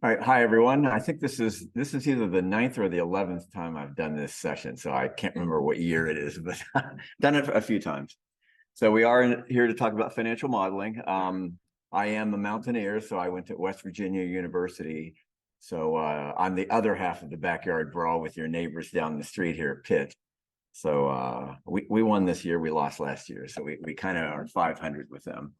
All right, hi everyone. I think this is either the ninth or the 11th time I've done this session, so I can't remember what year it is, but I've done it a few times. So we are here to talk about financial modeling. I am a mountaineer, so I went to West Virginia University. So I'm the other half of the backyard brawl with your neighbors down the street here at Pitt. So we won this year, we lost last year, so we kind of are 500 with them.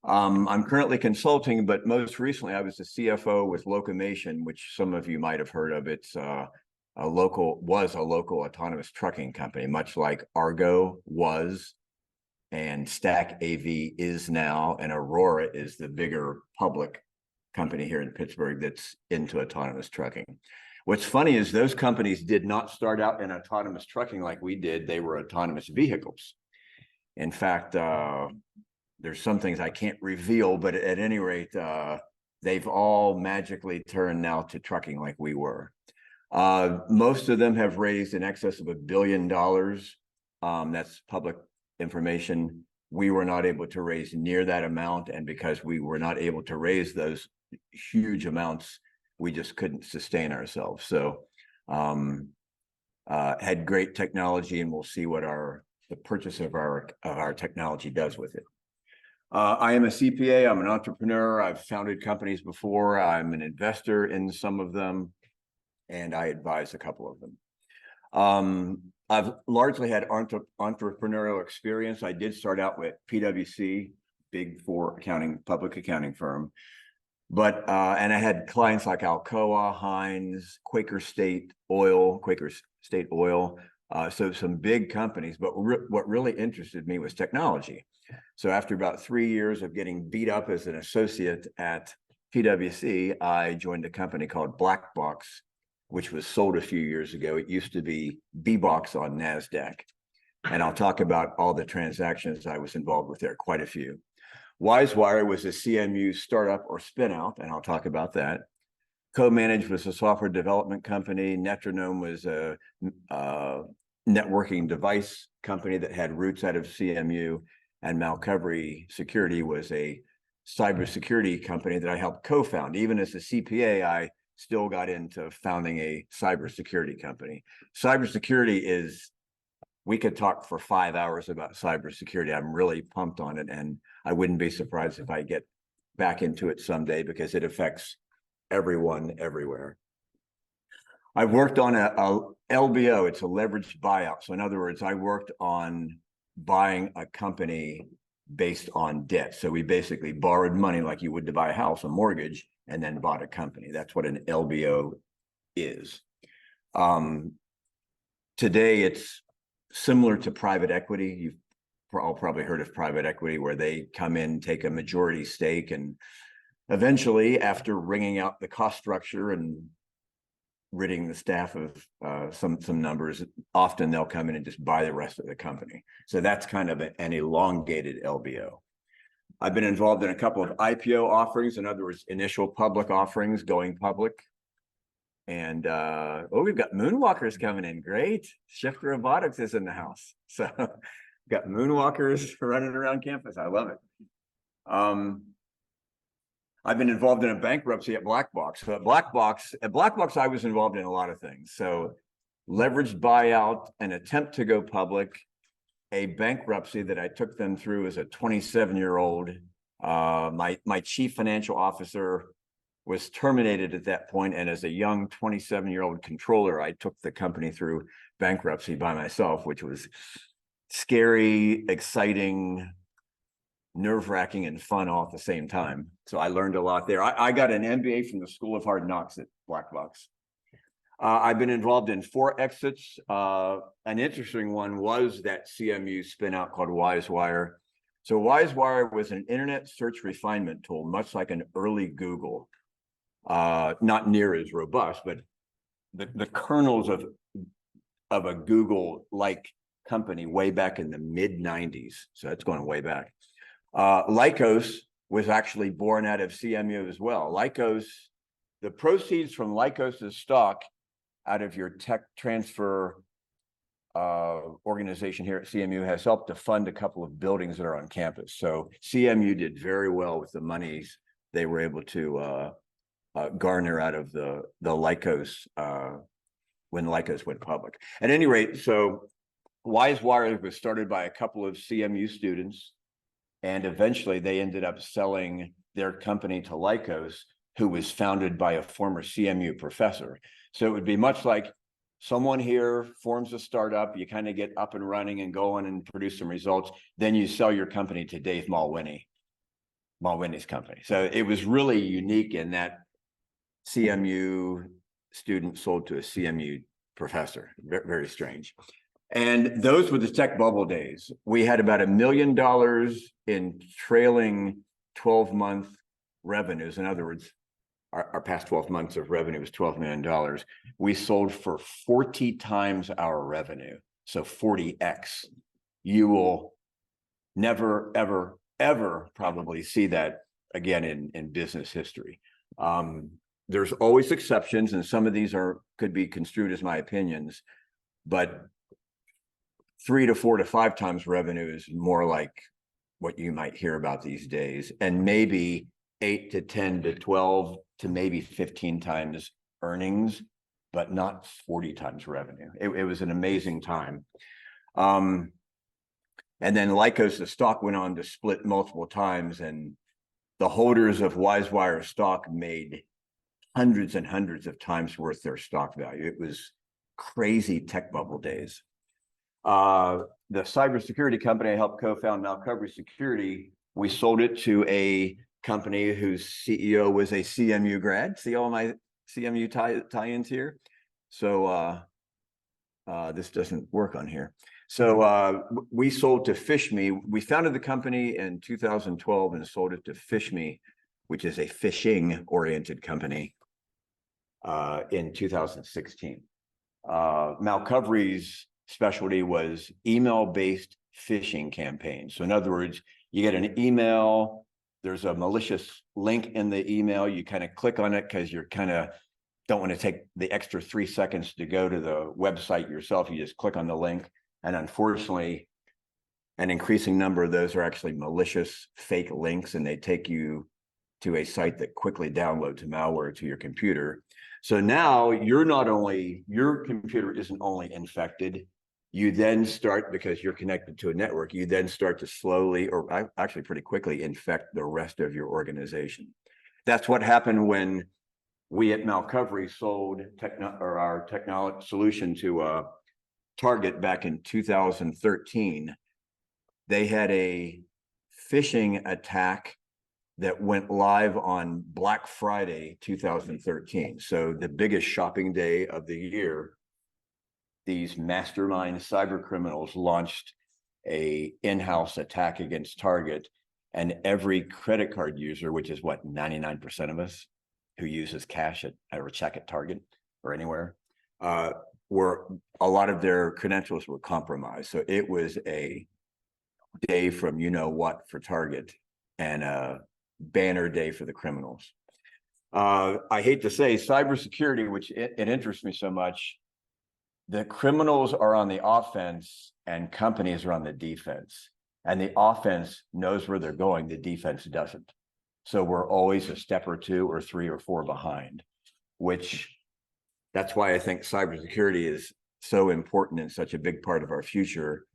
I'm currently consulting, but most recently I was the CFO with Locomation, which some of you might have heard of. It's was a local autonomous trucking company, much like Argo was and Stack AV is now, and Aurora is the bigger public company here in Pittsburgh that's into autonomous trucking. What's funny is those companies did not start out in autonomous trucking like we did. They were autonomous vehicles. In fact, there's some things I can't reveal, but at any rate, they've all magically turned now to trucking like we were. Most of them have raised in excess of $1 billion. That's public information. We were not able to raise near that amount. And because we were not able to raise those huge amounts, we just couldn't sustain ourselves. So had great technology, and we'll see what the purchase of our technology does with it. I am a CPA. I'm an entrepreneur. I've founded companies before. I'm an investor in some of them, and I advise a couple of them. I've largely had entrepreneurial experience. I did start out with PwC, Big Four public accounting firm, but and I had clients like Alcoa, Heinz, Quaker State Oil, so some big companies. But what really interested me was technology. So after about 3 years of getting beat up as an associate at PwC, I joined a company called Black Box, which was sold a few years ago. It used to be B-Box on NASDAQ. And I'll talk about all the transactions I was involved with there, quite a few. WiseWire was a CMU startup or spinout, and I'll talk about that. Co-Managed was a software development company. Netronome was a networking device company that had roots out of CMU. And Malcovery Security was a cybersecurity company that I helped co-found. Even as a CPA, I still got into founding a cybersecurity company. Cybersecurity is, we could talk for 5 hours about cybersecurity. I'm really pumped on it, and I wouldn't be surprised if I get back into it someday because it affects everyone everywhere. I've worked on a LBO. It's a leveraged buyout. So in other words, I worked on buying a company based on debt. So we basically borrowed money like you would to buy a house, a mortgage, and then bought a company. That's what an LBO is. Today, it's similar to private equity. You've all probably heard of private equity, where they come in, take a majority stake, and eventually, after wringing out the cost structure and ridding the staff of some numbers, often they'll come in and just buy the rest of the company. So that's kind of an elongated LBO. I've been involved in a couple of IPO offerings, in other words, initial public offerings, going public. And we've got moonwalkers coming in. Great. Shift Robotics is in the house. So we've got moonwalkers running around campus. I love it. I've been involved in a bankruptcy at Black Box. So at Black Box, I was involved in a lot of things. So leveraged buyout, an attempt to go public, a bankruptcy that I took them through as a 27-year-old. My chief financial officer was terminated at that point, and as a young 27-year-old controller, I took the company through bankruptcy by myself, which was scary, exciting, nerve-wracking, and fun all at the same time. So I learned a lot there. I got an MBA from the School of Hard Knocks at Black Box. I've been involved in 4 exits. An interesting one was that CMU spin-out called WiseWire. So WiseWire was an internet search refinement tool, much like an early Google. Not near as robust, but the kernels of a Google-like company way back in the mid-90s. So that's going way back. Lycos was actually born out of CMU as well. Lycos, the proceeds from Lycos's stock out of your tech transfer organization here at CMU has helped to fund a couple of buildings that are on campus. So CMU did very well with the monies they were able to garner out of the Lycos when Lycos went public. At any rate, so WiseWire was started by a couple of CMU students, and eventually they ended up selling their company to Lycos, who was founded by a former CMU professor. So it would be much like someone here forms a startup, you kind of get up and running and going and produce some results, then you sell your company to Dave Mulwiney's company. So it was really unique in that CMU student sold to a CMU professor. Very, very strange. And those were the tech bubble days. We had about $1 million in trailing 12-month revenues. In other words, our past 12 months of revenue was $12 million. We sold for 40 times our revenue. So 40x. You will never, ever, ever probably see that again in business history. There's always exceptions, and some of these could be construed as my opinions, but 3 to 4 to 5 times revenue is more like what you might hear about these days, and maybe 8 to 10 to 12 to maybe 15 times earnings, but not 40 times revenue. It was an amazing time. And then Lycos, the stock went on to split multiple times, and the holders of WiseWire stock made hundreds and hundreds of times worth their stock value. It was crazy tech bubble days. The cybersecurity company I helped co-found, Malcovery Security, we sold it to a company whose CEO was a CMU grad. See all my CMU tie-ins here? So this doesn't work on here. So we sold to FishMe. We founded the company in 2012 and sold it to FishMe, which is a fishing-oriented company, in 2016. Malcovery's specialty was email-based phishing campaigns. So in other words, you get an email, there's a malicious link in the email, you kind of click on it because you're kind of don't want to take the extra 3 seconds to go to the website yourself. You just click on the link. And unfortunately, an increasing number of those are actually malicious fake links, and they take you to a site that quickly downloads malware to your computer. So now your computer isn't only infected, you then start, because you're connected to a network, you then start to slowly, or actually pretty quickly, infect the rest of your organization. That's what happened when we at Malcovery sold our technology solution to Target back in 2013. They had a phishing attack that went live on Black Friday 2013. So the biggest shopping day of the year, these mastermind cyber criminals launched a in-house attack against Target, and every credit card user, which is what 99% of us who uses cash or check at Target or anywhere, were a lot of their credentials were compromised. So it was a day from you know what for Target, and a banner day for the criminals. I hate to say cybersecurity, which it interests me so much, the criminals are on the offense and companies are on the defense, and the offense knows where they're going, the defense doesn't. So we're always a step or 2 or 3 or 4 behind, which that's why I think cybersecurity is so important and such a big part of our future,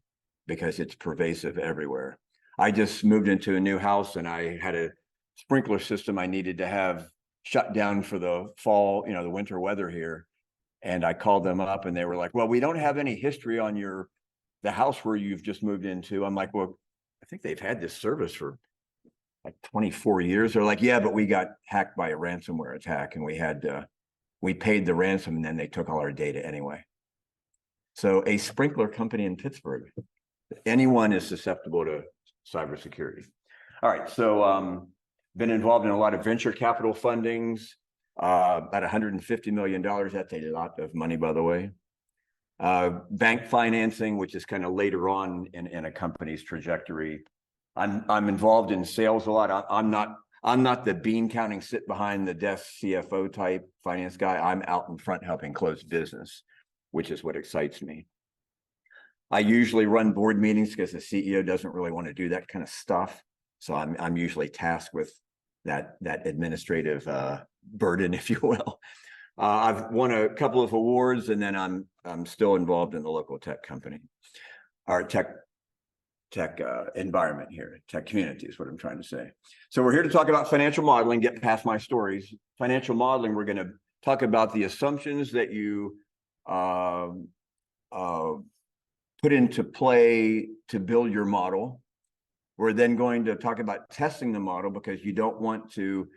because it's pervasive everywhere. I just moved into a new house and I had a sprinkler system I needed to have shut down for the fall, the winter weather here. And I called them up and they were like, well, we don't have any history on the house where you've just moved into. I'm like, well, I think they've had this service for like 24 years. They're like, yeah, but we got hacked by a ransomware attack and we paid the ransom and then they took all our data anyway. So a sprinkler company in Pittsburgh, anyone is susceptible to cybersecurity. All right, so been involved in a lot of venture capital fundings, about $150 million. That's a lot of money, by the way. Bank financing, which is kind of later on in a company's trajectory. I'm involved in sales a lot. I'm not the bean counting, sit behind the desk CFO type finance guy. I'm out in front helping close business, which is what excites me. I usually run board meetings because the CEO doesn't really want to do that kind of stuff. So I'm usually tasked with that administrative burden, if you will. I've won a couple of awards, and then I'm still involved in the local tech company, our tech environment here, tech community is what I'm trying to say. So we're here to talk about financial modeling, get past my stories. Financial modeling, we're going to talk about the assumptions that you put into play to build your model. We're then going to talk about testing the model, because you don't want to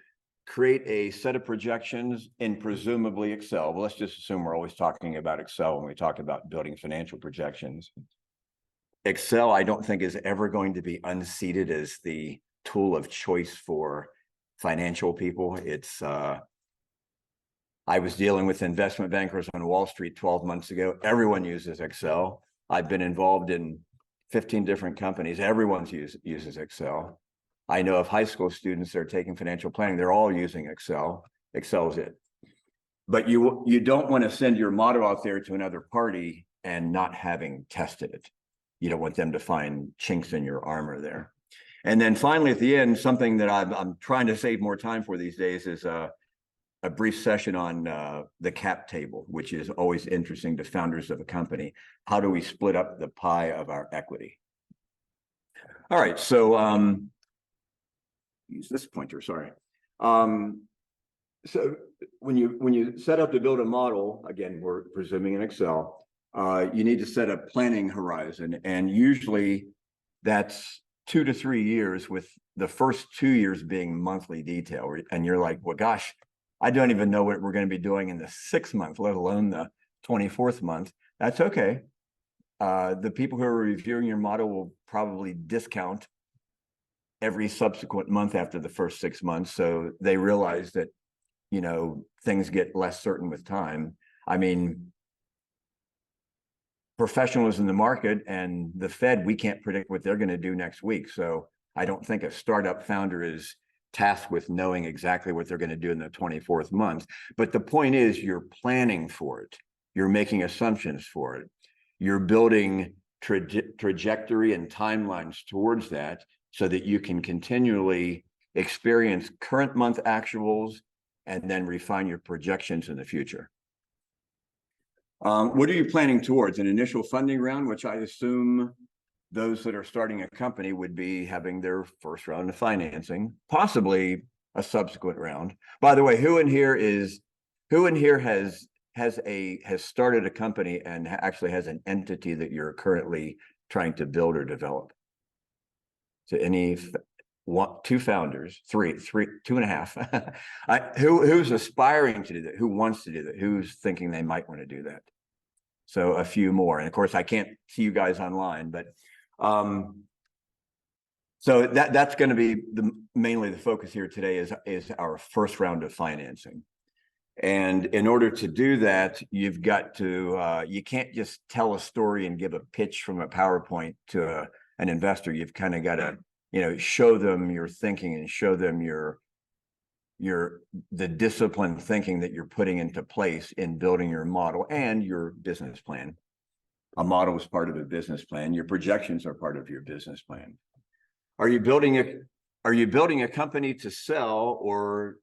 create a set of projections in presumably Excel. Well, let's just assume we're always talking about Excel when we talk about building financial projections. Excel, I don't think, is ever going to be unseated as the tool of choice for financial people. It's I was dealing with investment bankers on Wall Street 12 months ago. Everyone uses Excel. I've been involved in 15 different companies. Everyone uses Excel. I know of high school students that are taking financial planning. They're all using Excel. Excel's it. But you don't want to send your model out there to another party and not having tested it. You don't want them to find chinks in your armor there. And then finally, at the end, something that I'm trying to save more time for these days is a brief session on the cap table, which is always interesting to founders of a company. How do we split up the pie of our equity? All right, so use this pointer, sorry. So when you set up to build a model, again, we're presuming in Excel, you need to set a planning horizon, and usually that's 2 to 3 years, with the first 2 years being monthly detail. And you're like, well, gosh, I don't even know what we're going to be doing in the 6th month, let alone the 24th month. That's okay. The people who are reviewing your model will probably discount every subsequent month after the first 6 months. So they realize that, you know, things get less certain with time. I mean, professionals in the market and the Fed, we can't predict what they're going to do next week. So I don't think a startup founder is tasked with knowing exactly what they're going to do in the 24th month. But the point is, you're planning for it. You're making assumptions for it. You're building trajectory and timelines towards that, so that you can continually experience current month actuals and then refine your projections in the future. What are you planning towards? An initial funding round, which I assume those that are starting a company would be having their first round of financing, possibly a subsequent round. By the way, who in here has started a company and actually has an entity that you're currently trying to build or develop? So any two founders, three, 2.5. Who's aspiring to do that? Who wants to do that? Who's thinking they might want to do that? So a few more. And of course, I can't see you guys online, but so that's going to be mainly the focus here today is our first round of financing. And in order to do that, you've got to, you can't just tell a story and give a pitch from a PowerPoint to an investor. You've kind of got to, you know, show them your thinking and show them the disciplined thinking that you're putting into place in building your model and your business plan. A model is part of a business plan. Your projections are part of your business plan. Are you building a company to sell, or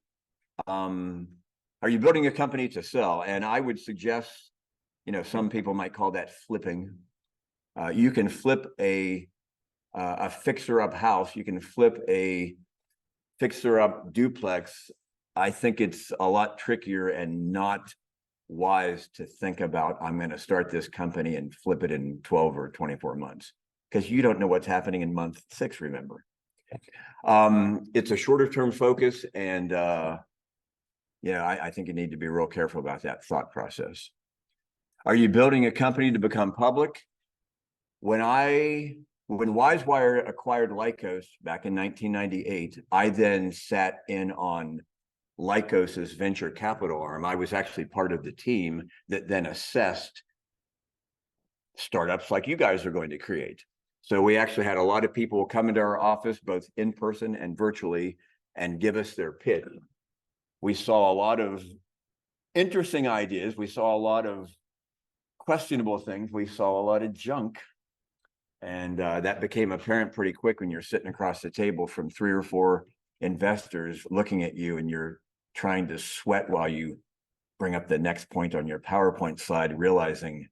are you building a company to sell? And I would suggest, you know, some people might call that flipping. You can flip a fixer-up house. You can flip a fixer-up duplex. I think it's a lot trickier and not wise to think about, I'm going to start this company and flip it in 12 or 24 months, because you don't know what's happening in month 6, remember. It's a shorter term focus, and yeah, I think you need to be real careful about that thought process. Are you building a company to become public? When WiseWire acquired Lycos back in 1998, I then sat in on Lycos's venture capital arm. I was actually part of the team that then assessed startups like you guys are going to create. So we actually had a lot of people come into our office, both in person and virtually, and give us their pitch. We saw a lot of interesting ideas. We saw a lot of questionable things. We saw a lot of junk. And that became apparent pretty quick when you're sitting across the table from 3 or 4 investors looking at you and you're trying to sweat while you bring up the next point on your PowerPoint slide, realizing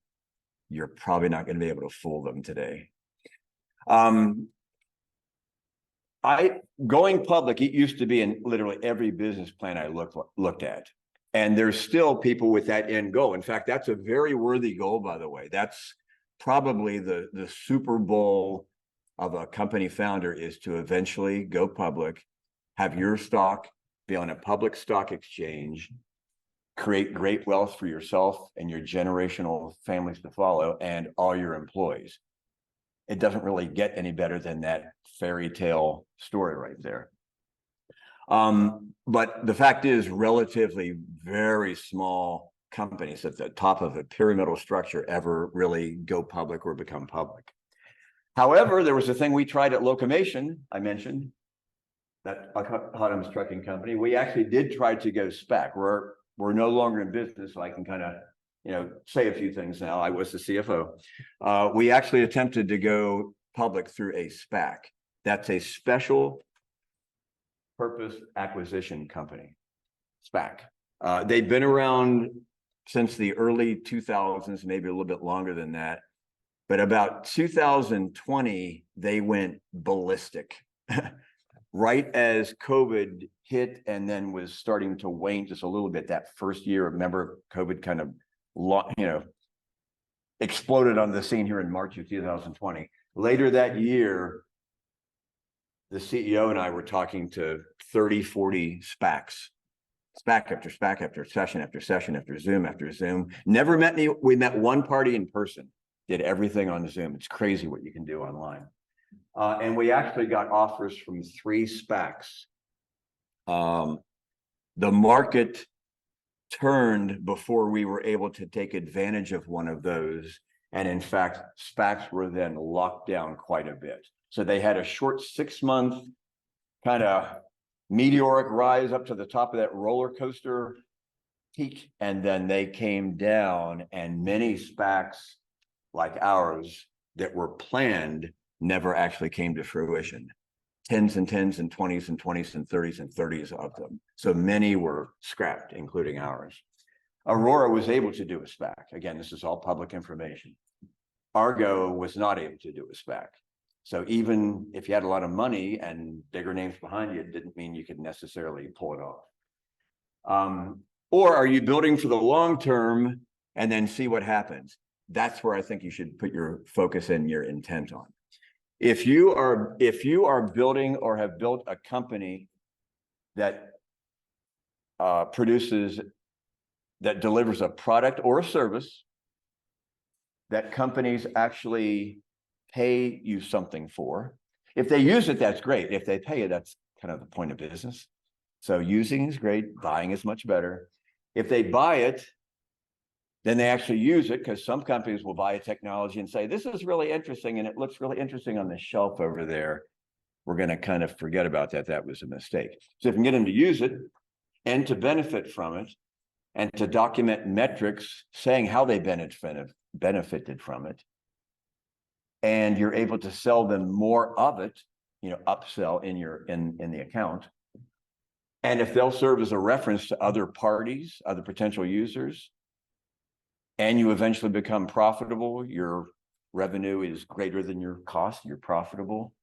you're probably not going to be able to fool them today. Going public, it used to be in literally every business plan I looked at. And there's still people with that end goal. In fact, that's a very worthy goal, by the way. That's probably the Super Bowl of a company founder, is to eventually go public, have your stock be on a public stock exchange, create great wealth for yourself and your generational families to follow, and all your employees. It doesn't really get any better than that fairy tale story right there. But the fact is, relatively very small companies at the top of a pyramidal structure ever really go public or become public. However, there was a thing we tried at Locomation, I mentioned, that autonomous trucking company. We actually did try to go SPAC. We're no longer in business, so I can kind of say a few things now. I was the CFO. We actually attempted to go public through a SPAC. That's a special purpose acquisition company, SPAC. They've been around since the early 2000s, maybe a little bit longer than that. But about 2020, they went ballistic. Right as COVID hit and then was starting to wane just a little bit that first year. Remember, COVID kind of, exploded on the scene here in March of 2020. Later that year, the CEO and I were talking to 30, 40 SPACs, SPAC after SPAC after session after session after Zoom. Never met any. We met one party in person, did everything on Zoom. It's crazy what you can do online. And we actually got offers from 3 SPACs. The market turned before we were able to take advantage of one of those. And in fact, SPACs were then locked down quite a bit. So they had a short 6-month kind of meteoric rise up to the top of that roller coaster peak. And then they came down, and many SPACs like ours that were planned never actually came to fruition. 10s and 10s and 20s and 20s and 30s and 30s of them. So many were scrapped, including ours. Aurora was able to do a SPAC. Again, this is all public information. Argo was not able to do a SPAC. So even if you had a lot of money and bigger names behind you, it didn't mean you could necessarily pull it off. Or are you building for the long term and then see what happens? That's where I think you should put your focus and your intent on. If you are building or have built a company that that delivers a product or a service that companies actually pay you something for, if they use it, that's great. If they pay you, that's kind of the point of business. So using is great, buying is much better. If they buy it, then they actually use it, because some companies will buy a technology and say, this is really interesting, and it looks really interesting on the shelf over there. We're going to kind of forget about that. That was a mistake. So if you can get them to use it and to benefit from it and to document metrics saying how they benefited from it, and you're able to sell them more of it, upsell in the account. And if they'll serve as a reference to other parties, other potential users, and you eventually become profitable, your revenue is greater than your cost, you're profitable,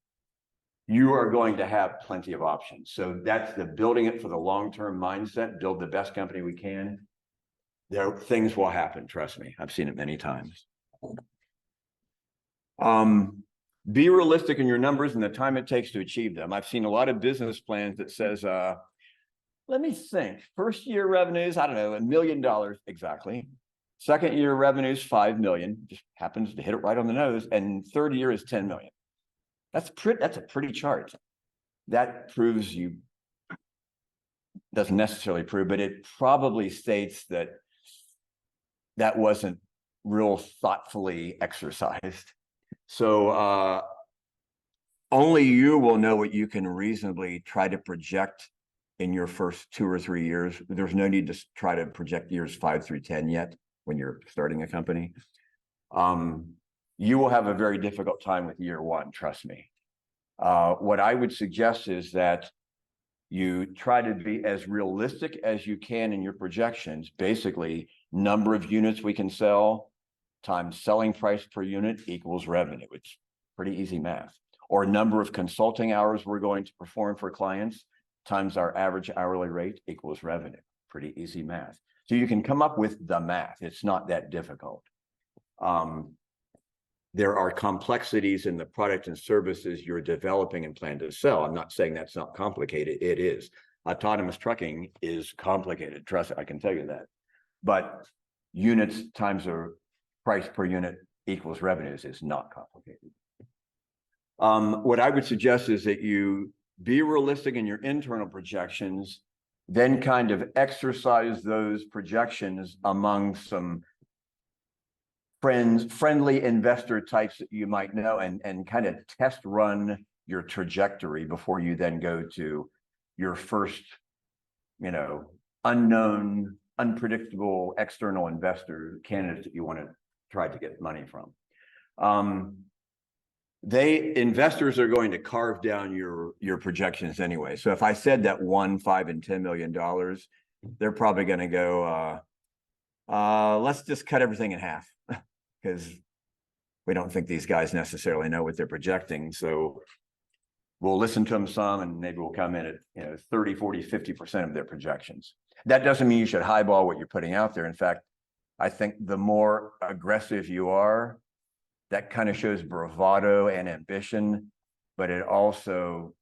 you are going to have plenty of options. So that's the building it for the long-term mindset, build the best company we can. Things will happen, trust me. I've seen it many times. Be realistic in your numbers and the time it takes to achieve them. I've seen a lot of business plans that says, let me think, first year revenues, I don't know, $1 million exactly. Second year revenues, 5 million, just happens to hit it right on the nose. And third year is 10 million. That's a pretty chart. That proves doesn't necessarily prove, but it probably states that wasn't real thoughtfully exercised. So only you will know what you can reasonably try to project in your first 2 or 3 years. There's no need to try to project years 5 through 10 yet. When you're starting a company, you will have a very difficult time with year 1, trust me. What I would suggest is that You try to be as realistic as you can in your projections. Basically, number of units we can sell times selling price per unit equals revenue. It's pretty easy math. Or number of consulting hours we're going to perform for clients times our average hourly rate equals revenue. Pretty easy math. So you can come up with the math. It's not that difficult. There are complexities in the product and services you're developing and plan to sell. I'm not saying that's not complicated. It is. Autonomous trucking is complicated. Trust me, I can tell you that. But units times the price per unit equals revenues is not complicated. What I would suggest is that you be realistic in your internal projections, then kind of exercise those projections among some friendly investor types that you might know, and kind of test run your trajectory before you then go to your first, unknown, unpredictable external investor candidate that you want to try to get money from. Investors are going to carve down your projections anyway. So if I said that $1, $5, and $10 million, they're probably going to go, let's just cut everything in half. Because we don't think these guys necessarily know what they're projecting. So we'll listen to them some, and maybe we'll come in at 30, 40, 50% of their projections. That doesn't mean you should highball what you're putting out there. In fact, I think the more aggressive you are, that kind of shows bravado and ambition, but it also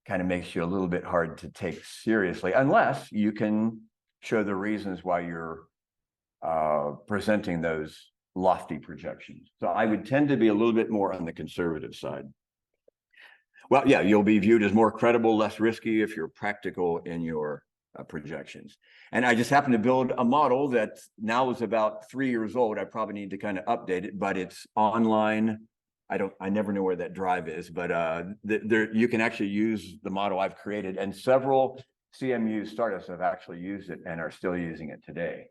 kind of makes you a little bit hard to take seriously, unless you can show the reasons why you're presenting those lofty projections. So I would tend to be a little bit more on the conservative side. Well, yeah, you'll be viewed as more credible, less risky if you're practical in your projections. And I just happened to build a model that now is about 3 years old. I probably need to kind of update it, but it's online. I never know where that drive is, but you can actually use the model I've created, and several CMU startups have actually used it and are still using it today,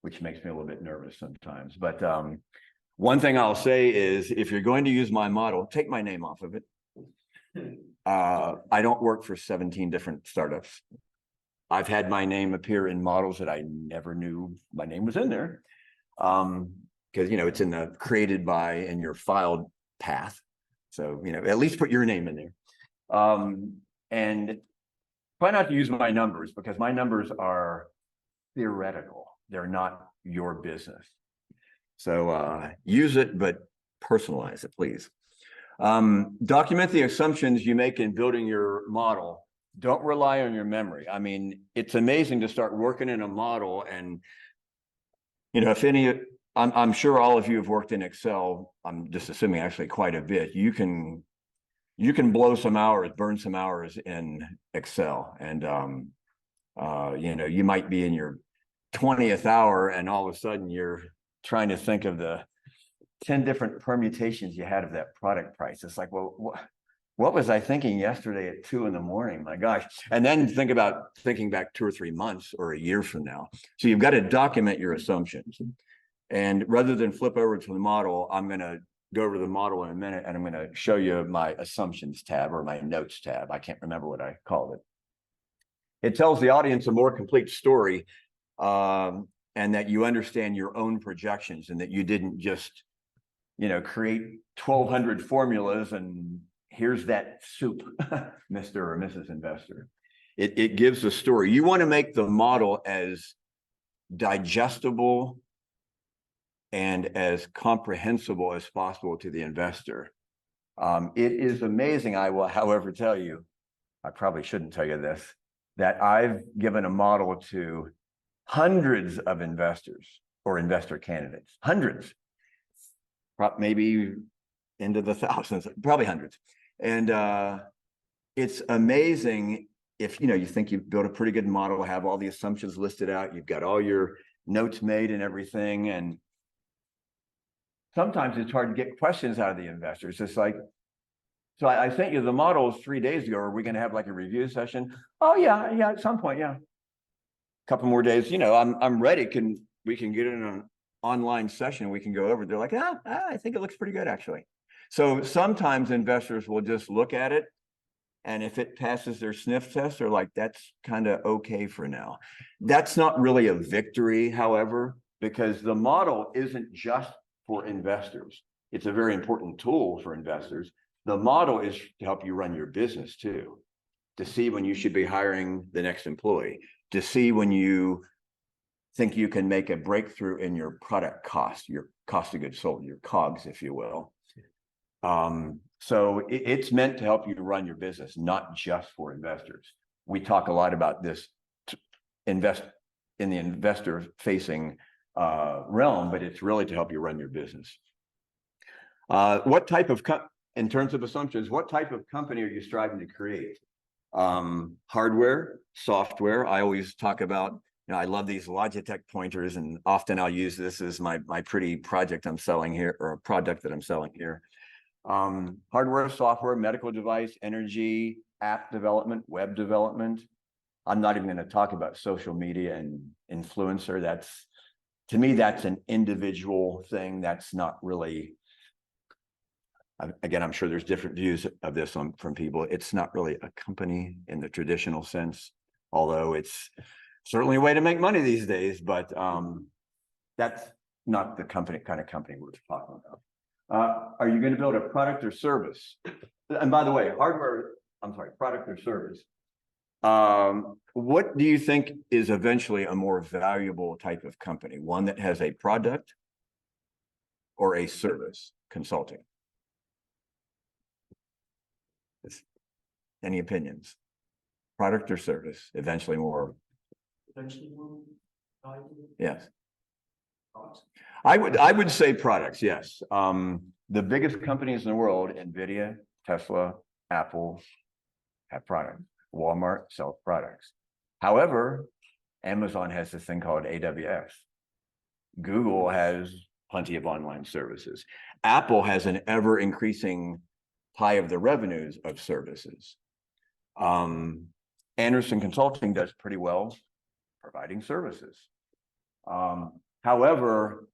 which makes me a little bit nervous sometimes. But one thing I'll say is, if you're going to use my model, take my name off of it. I don't work for 17 different startups. I've had my name appear in models that I never knew my name was in there. Because, it's in the created by in your filed path. So, at least put your name in there. And try not to use my numbers, because my numbers are theoretical. They're not your business. So use it, but personalize it, please. Document the assumptions you make in building your model. Don't rely on your memory. I mean, it's amazing to start working in a model, and I'm sure all of you have worked in Excel. I'm just assuming actually quite a bit. You can blow some hours, burn some hours in Excel, and you might be in your 20th hour, and all of a sudden you're trying to think of the 10 different permutations you had of that product price. It's like, well, what was I thinking yesterday at 2 a.m? My gosh. And then thinking back 2 or 3 months or a year from now. So you've got to document your assumptions. And rather than flip over to the model, I'm going to go over the model in a minute, and I'm going to show you my assumptions tab, or my notes tab. I can't remember what I called it. It tells the audience a more complete story, and that you understand your own projections, and that you didn't just, create 1,200 formulas and here's that soup, Mr. or Mrs. Investor. It gives a story. You want to make the model as digestible and as comprehensible as possible to the investor. It is amazing. I will, however, tell you, I probably shouldn't tell you this, that I've given a model to hundreds of investors or investor candidates, hundreds, maybe into the thousands, probably hundreds. And it's amazing if, you think you've built a pretty good model, have all the assumptions listed out, you've got all your notes made and everything. And sometimes it's hard to get questions out of the investors. It's like, so I sent you the models 3 days ago. Are we going to have like a review session? Oh yeah, at some point, yeah. A couple more days, I'm ready. We can get in an online session. We can go over. They're like, I think it looks pretty good, actually. So sometimes investors will just look at it And if it passes their sniff test, they're like, that's kind of okay for now. That's not really a victory, however, because the model isn't just for investors. It's a very important tool for investors. The model is to help you run your business too, to see when you should be hiring the next employee, to see when you think you can make a breakthrough in your product cost, your cost of goods sold, your COGS, if you will. So it's meant to help you run your business, not just for investors. We talk a lot about this to invest in the investor facing realm, but it's really to help you run your business. What type of, in terms of assumptions, what type of company are you striving to create? Hardware, software. I always talk about, I love these Logitech pointers, and often I'll use this as my pretty project I'm selling here, or a product that I'm selling here. Hardware, software, medical device, energy, app development, web development. I'm not even going to talk about social media and influencer. That's, to me, that's an individual thing. That's not really, again, I'm sure there's different views of this from people. It's not really a company in the traditional sense, although it's certainly a way to make money these days, but that's not the kind of company we're talking about. Are you going to build a product or service? And by the way, product or service. What do you think is eventually a more valuable type of company? One that has a product or a service, consulting? Any opinions? Product or service, eventually more? Eventually more valuable? Yes. I would say products, yes. The biggest companies in the world, NVIDIA, Tesla, Apple, have products. Walmart sells products. However, Amazon has this thing called AWS. Google has plenty of online services. Apple has an ever increasing pie of the revenues of services. Anderson Consulting does pretty well providing services. However,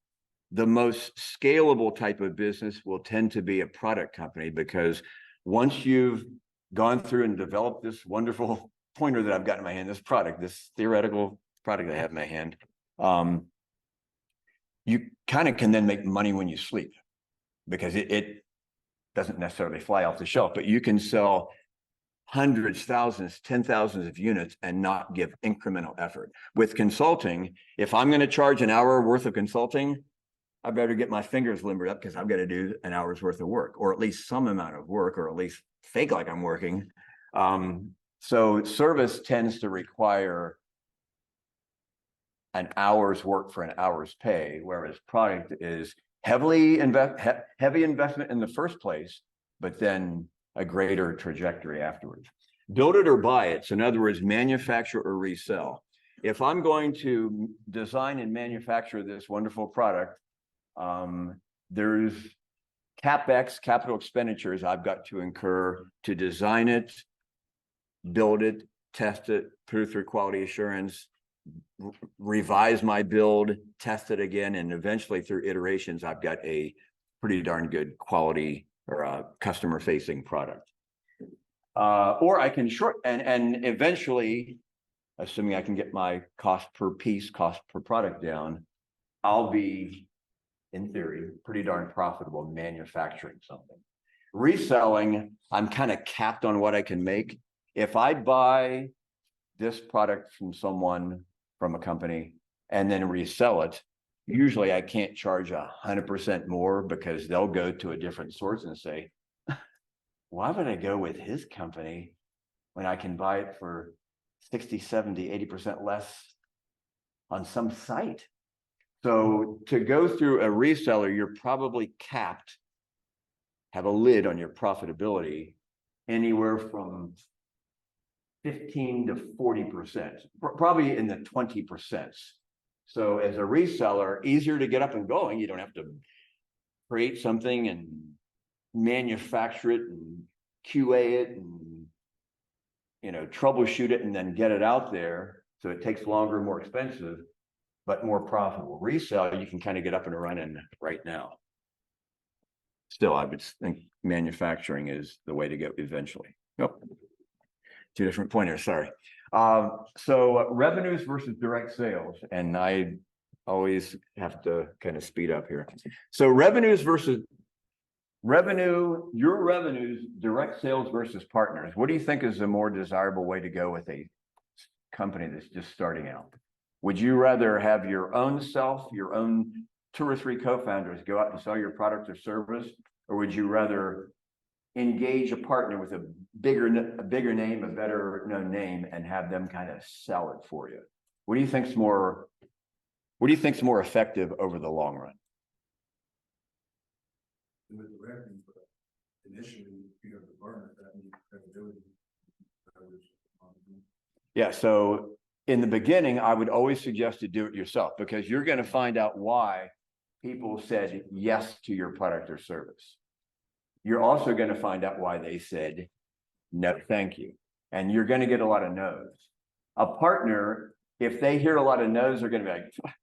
the most scalable type of business will tend to be a product company, because once you've gone through and developed this wonderful pointer that I've got in my hand, this product, this theoretical product I have in my hand, you kind of can then make money when you sleep, because it doesn't necessarily fly off the shelf, but you can sell hundreds, thousands, 10,000s of units and not give incremental effort. With consulting, if I'm going to charge an hour worth of consulting, I better get my fingers limbered up, because I've got to do an hour's worth of work, or at least some amount of work, or at least fake like I'm working. So service tends to require an hour's work for an hour's pay, whereas product is heavy investment in the first place, but then a greater trajectory afterwards. Build it or buy it. So in other words, manufacture or resell. If I'm going to design and manufacture this wonderful product, there's CapEx, capital expenditures I've got to incur to design it, build it, test it, put it through quality assurance, revise my build, test it again, and eventually through iterations, I've got a pretty darn good quality or a customer facing product. Or I can and eventually, assuming I can get my cost per piece, cost per product down, I'll be, in theory, pretty darn profitable manufacturing something. Reselling, I'm kind of capped on what I can make. If I buy this product from someone, from a company, and then resell it, usually I can't charge 100% more, because they'll go to a different source and say, why would I go with his company when I can buy it for 60, 70, 80% less on some site? So to go through a reseller, you're probably capped, have a lid on your profitability, anywhere from 15 to 40%, probably in the 20%. So as a reseller, easier to get up and going. You don't have to create something and manufacture it and QA it and troubleshoot it and then get it out there. So it takes longer, more expensive, but more profitable. Resell, you can kind of get up and running right now. Still, I would think manufacturing is the way to go eventually. Yep. Two different pointers, sorry. So revenues versus direct sales, and I always have to kind of speed up here. So revenues versus your revenues, direct sales versus partners. What do you think is a more desirable way to go with a company that's just starting out? Would you rather have your own two or three co-founders go out and sell your product or service, or would you rather engage a partner with a bigger name, a better known name, and have them kind of sell it for you? What do you think's more effective over the long run? With the revenue, but initially, you have the partner that needs credibility. Yeah, so in the beginning, I would always suggest to do it yourself, because you're going to find out why people said yes to your product or service. You're also going to find out why they said no, thank you. And you're going to get a lot of no's. A partner, if they hear a lot of no's, they're going to be like,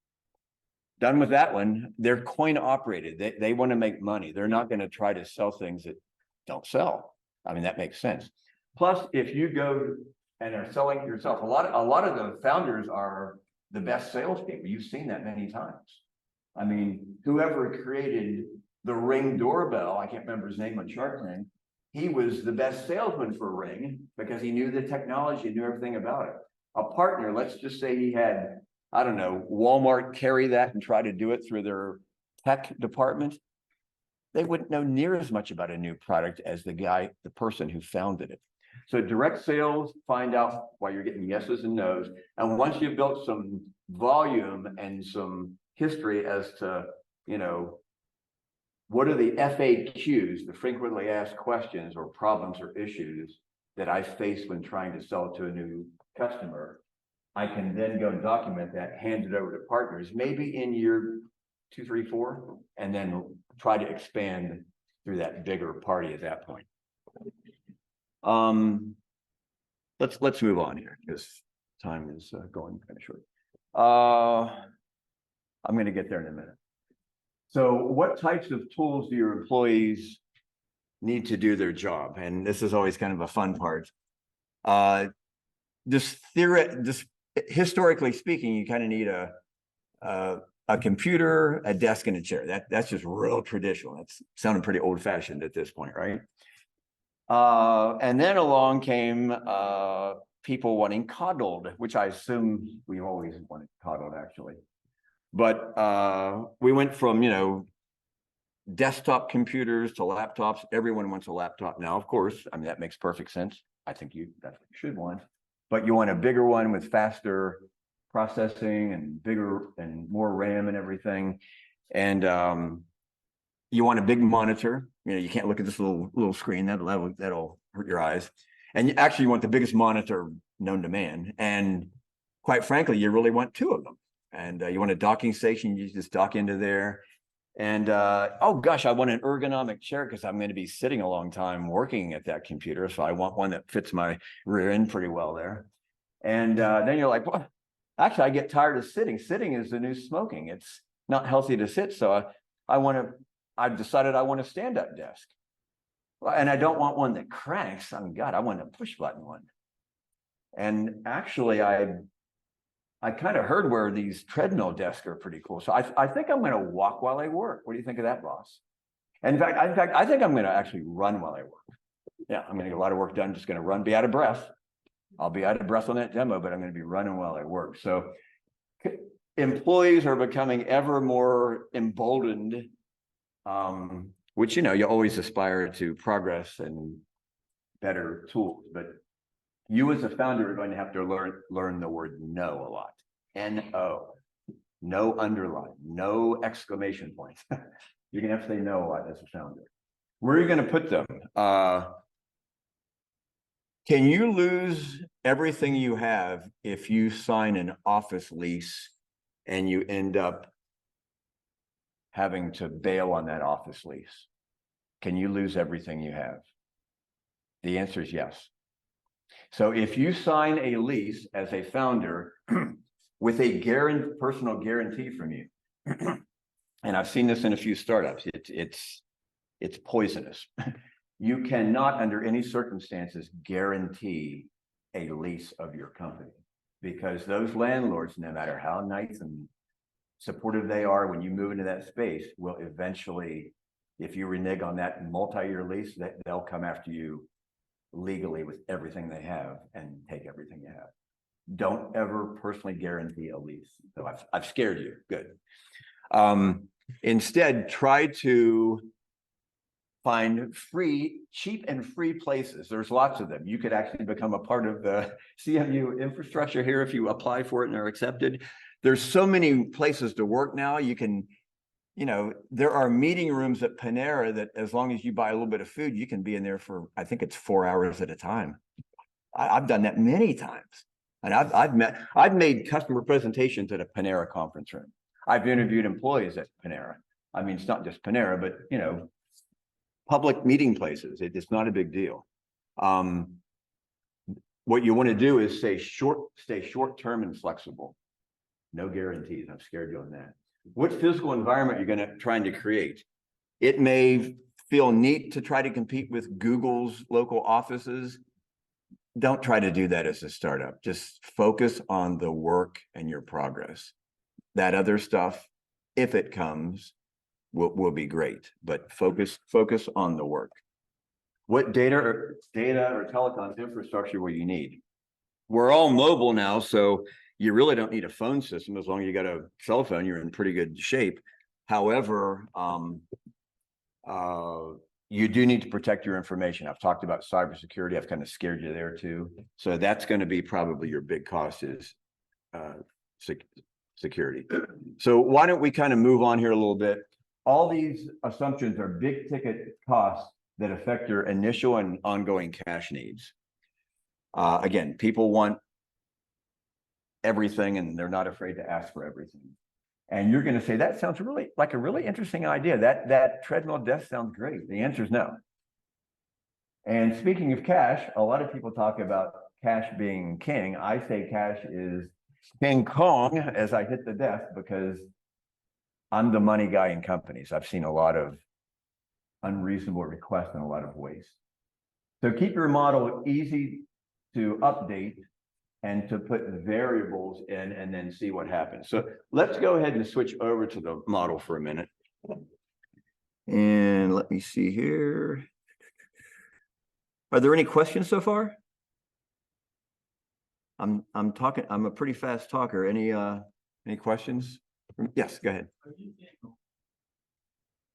done with that one. They're coin operated. They want to make money. They're not going to try to sell things that don't sell. I mean, that makes sense. Plus, if you go and are selling it yourself, a lot of the founders are the best salespeople. You've seen that many times. I mean, whoever created the Ring doorbell, I can't remember his name on Shark Tank, he was the best salesman for Ring because he knew the technology, knew everything about it. A partner, let's just say he had, I don't know, Walmart carry that and try to do it through their tech department. They wouldn't know near as much about a new product as the person who founded it. So direct sales, find out why you're getting yeses and nos. And once you've built some volume and some history as to, what are the FAQs, the frequently asked questions or problems or issues that I face when trying to sell to a new customer, I can then go and document that, hand it over to partners, maybe in year 2, 3, 4, and then try to expand through that bigger party at that point. Let's move on here because time is going kind of short. I'm going to get there in a minute. So what types of tools do your employees need to do their job? And this is always kind of a fun part. Just historically speaking, you kind of need a computer, a desk, and a chair. That's just real traditional. That's sounding pretty old fashioned at this point, right? And then along came people wanting coddled, which I assume we always wanted coddled actually. But we went from, desktop computers to laptops. Everyone wants a laptop now, of course. I mean, that makes perfect sense. I think that's what you should want. But you want a bigger one with faster processing and bigger and more RAM and everything. And you want a big monitor. You can't look at this little screen. That'll hurt your eyes. And actually, you want the biggest monitor known to man. And quite frankly, you really want 2 of them. And you want a docking station, you just dock into there. And oh gosh, I want an ergonomic chair because I'm going to be sitting a long time working at that computer. So I want one that fits my rear end pretty well there. And then you're like, well, actually, I get tired of sitting. Sitting is the new smoking. It's not healthy to sit. So I've decided I want a stand-up desk. And I don't want one that cranks. I mean, God, I want a push button one. And actually, I kind of heard where these treadmill desks are pretty cool. So I think I'm going to walk while I work. What do you think of that, boss? In fact, I think I'm going to actually run while I work. Yeah, I'm going to get a lot of work done. Just going to run, be out of breath. I'll be out of breath on that demo, but I'm going to be running while I work. So employees are becoming ever more emboldened, which, you always aspire to progress and better tools. But you as a founder are going to have to learn the word no a lot. N-O. No underline, no exclamation points. You're going to have to say no a lot as a founder. Where are you going to put them? Can you lose everything you have if you sign an office lease and you end up having to bail on that office lease? Can you lose everything you have? The answer is yes. So if you sign a lease as a founder with a personal guarantee from you, and I've seen this in a few startups, it's poisonous. You cannot, under any circumstances, guarantee a lease of your company, because those landlords, no matter how nice and supportive they are when you move into that space, will eventually, if you renege on that multi-year lease, that they'll come after you legally with everything they have and take everything you have. Don't ever personally guarantee a lease. So I've scared you. Good. Instead, try to find cheap and free places. There's lots of them. You could actually become a part of the CMU infrastructure here if you apply for it and are accepted. There's so many places to work now. You can, there are meeting rooms at Panera that as long as you buy a little bit of food, you can be in there for, I think it's 4 hours at a time. I've done that many times. And I've made customer presentations at a Panera conference room. I've interviewed employees at Panera. I mean, it's not just Panera, but public meeting places. It's not a big deal. What you want to do is stay short-term and flexible. No guarantees. I'm scared doing that. What physical environment you're trying to create? It may feel neat to try to compete with Google's local offices. Don't try to do that as a startup. Just focus on the work and your progress. That other stuff, if it comes, will be great, but focus on the work. What data or telecom infrastructure will you need? We're all mobile now, so you really don't need a phone system. As long as you got a cell phone, you're in pretty good shape. However, you do need to protect your information. I've talked about cybersecurity. I've kind of scared you there too. So that's going to be probably your big cost is security. So why don't we kind of move on here a little bit? All these assumptions are big ticket costs that affect your initial and ongoing cash needs. Again, people want everything and they're not afraid to ask for everything. And you're going to say, that sounds really like a really interesting idea. That treadmill desk sounds great. The answer is no. And speaking of cash, a lot of people talk about cash being king. I say cash is King Kong as I hit the desk because I'm the money guy in companies. I've seen a lot of unreasonable requests and a lot of waste. So keep your model easy to update and to put variables in and then see what happens. So let's go ahead and switch over to the model for a minute. And let me see here. Are there any questions so far? I'm a pretty fast talker. Any questions? Yes, go ahead.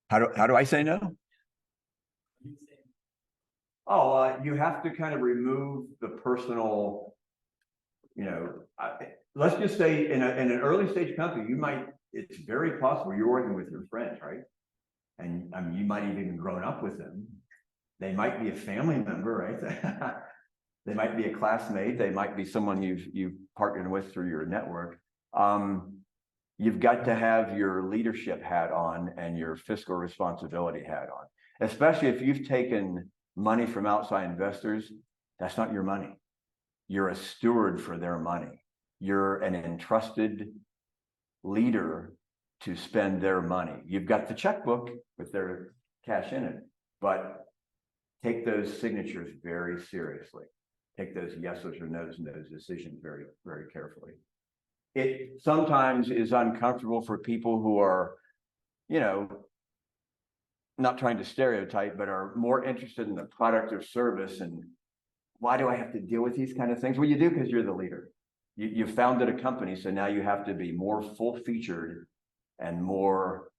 How do I say no? Oh, you have to kind of remove the personal, let's just say in an early stage company, it's very possible you're working with your friends, right? And I mean, you might have even grown up with them. They might be a family member, right? They might be a classmate. They might be someone you've partnered with through your network. You've got to have your leadership hat on and your fiscal responsibility hat on, especially if you've taken money from outside investors. That's not your money. You're a steward for their money. You're an entrusted leader to spend their money. You've got the checkbook with their cash in it, but take those signatures very seriously. Take those yeses or nos and those decisions very, very carefully. It sometimes is uncomfortable for people who are, not trying to stereotype, but are more interested in the product or service. And why do I have to deal with these kind of things? Well, you do because you're the leader. You founded a company, so now you have to be more full-featured and more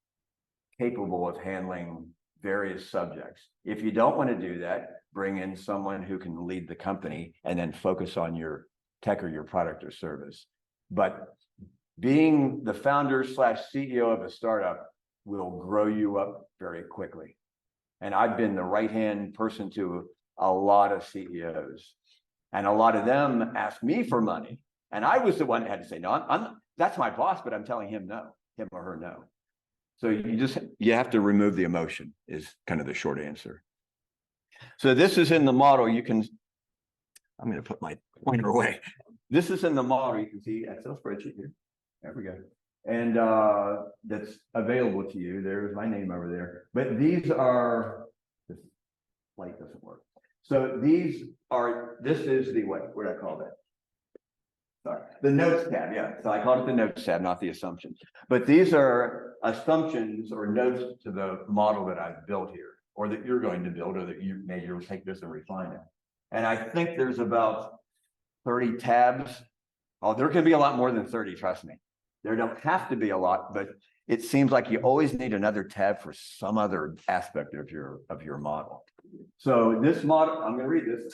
capable of handling various subjects. If you don't want to do that, bring in someone who can lead the company and then focus on your tech or your product or service. But being the founder / CEO of a startup will grow you up very quickly. And I've been the right-hand person to a lot of CEOs. And a lot of them asked me for money. And I was the one that had to say, no, that's my boss, but I'm telling him no, him or her no. So you have to remove the emotion is kind of the short answer. So this is in the model. I'm going to put my pointer away. This is in the model. You can see Excel spreadsheet here. There we go. And that's available to you. There's my name over there. But these are, this light doesn't work. So this is the, what did I call that? Sorry, the notes tab, yeah. So I called it the notes tab, not the assumptions. But these are assumptions or notes to the model that I've built here, or that you're going to build, or that you'll take this and refine it. And I think there's about 30 tabs. Oh, there can be a lot more than 30, trust me. There don't have to be a lot, but it seems like you always need another tab for some other aspect of your model. So this model, I'm going to read this.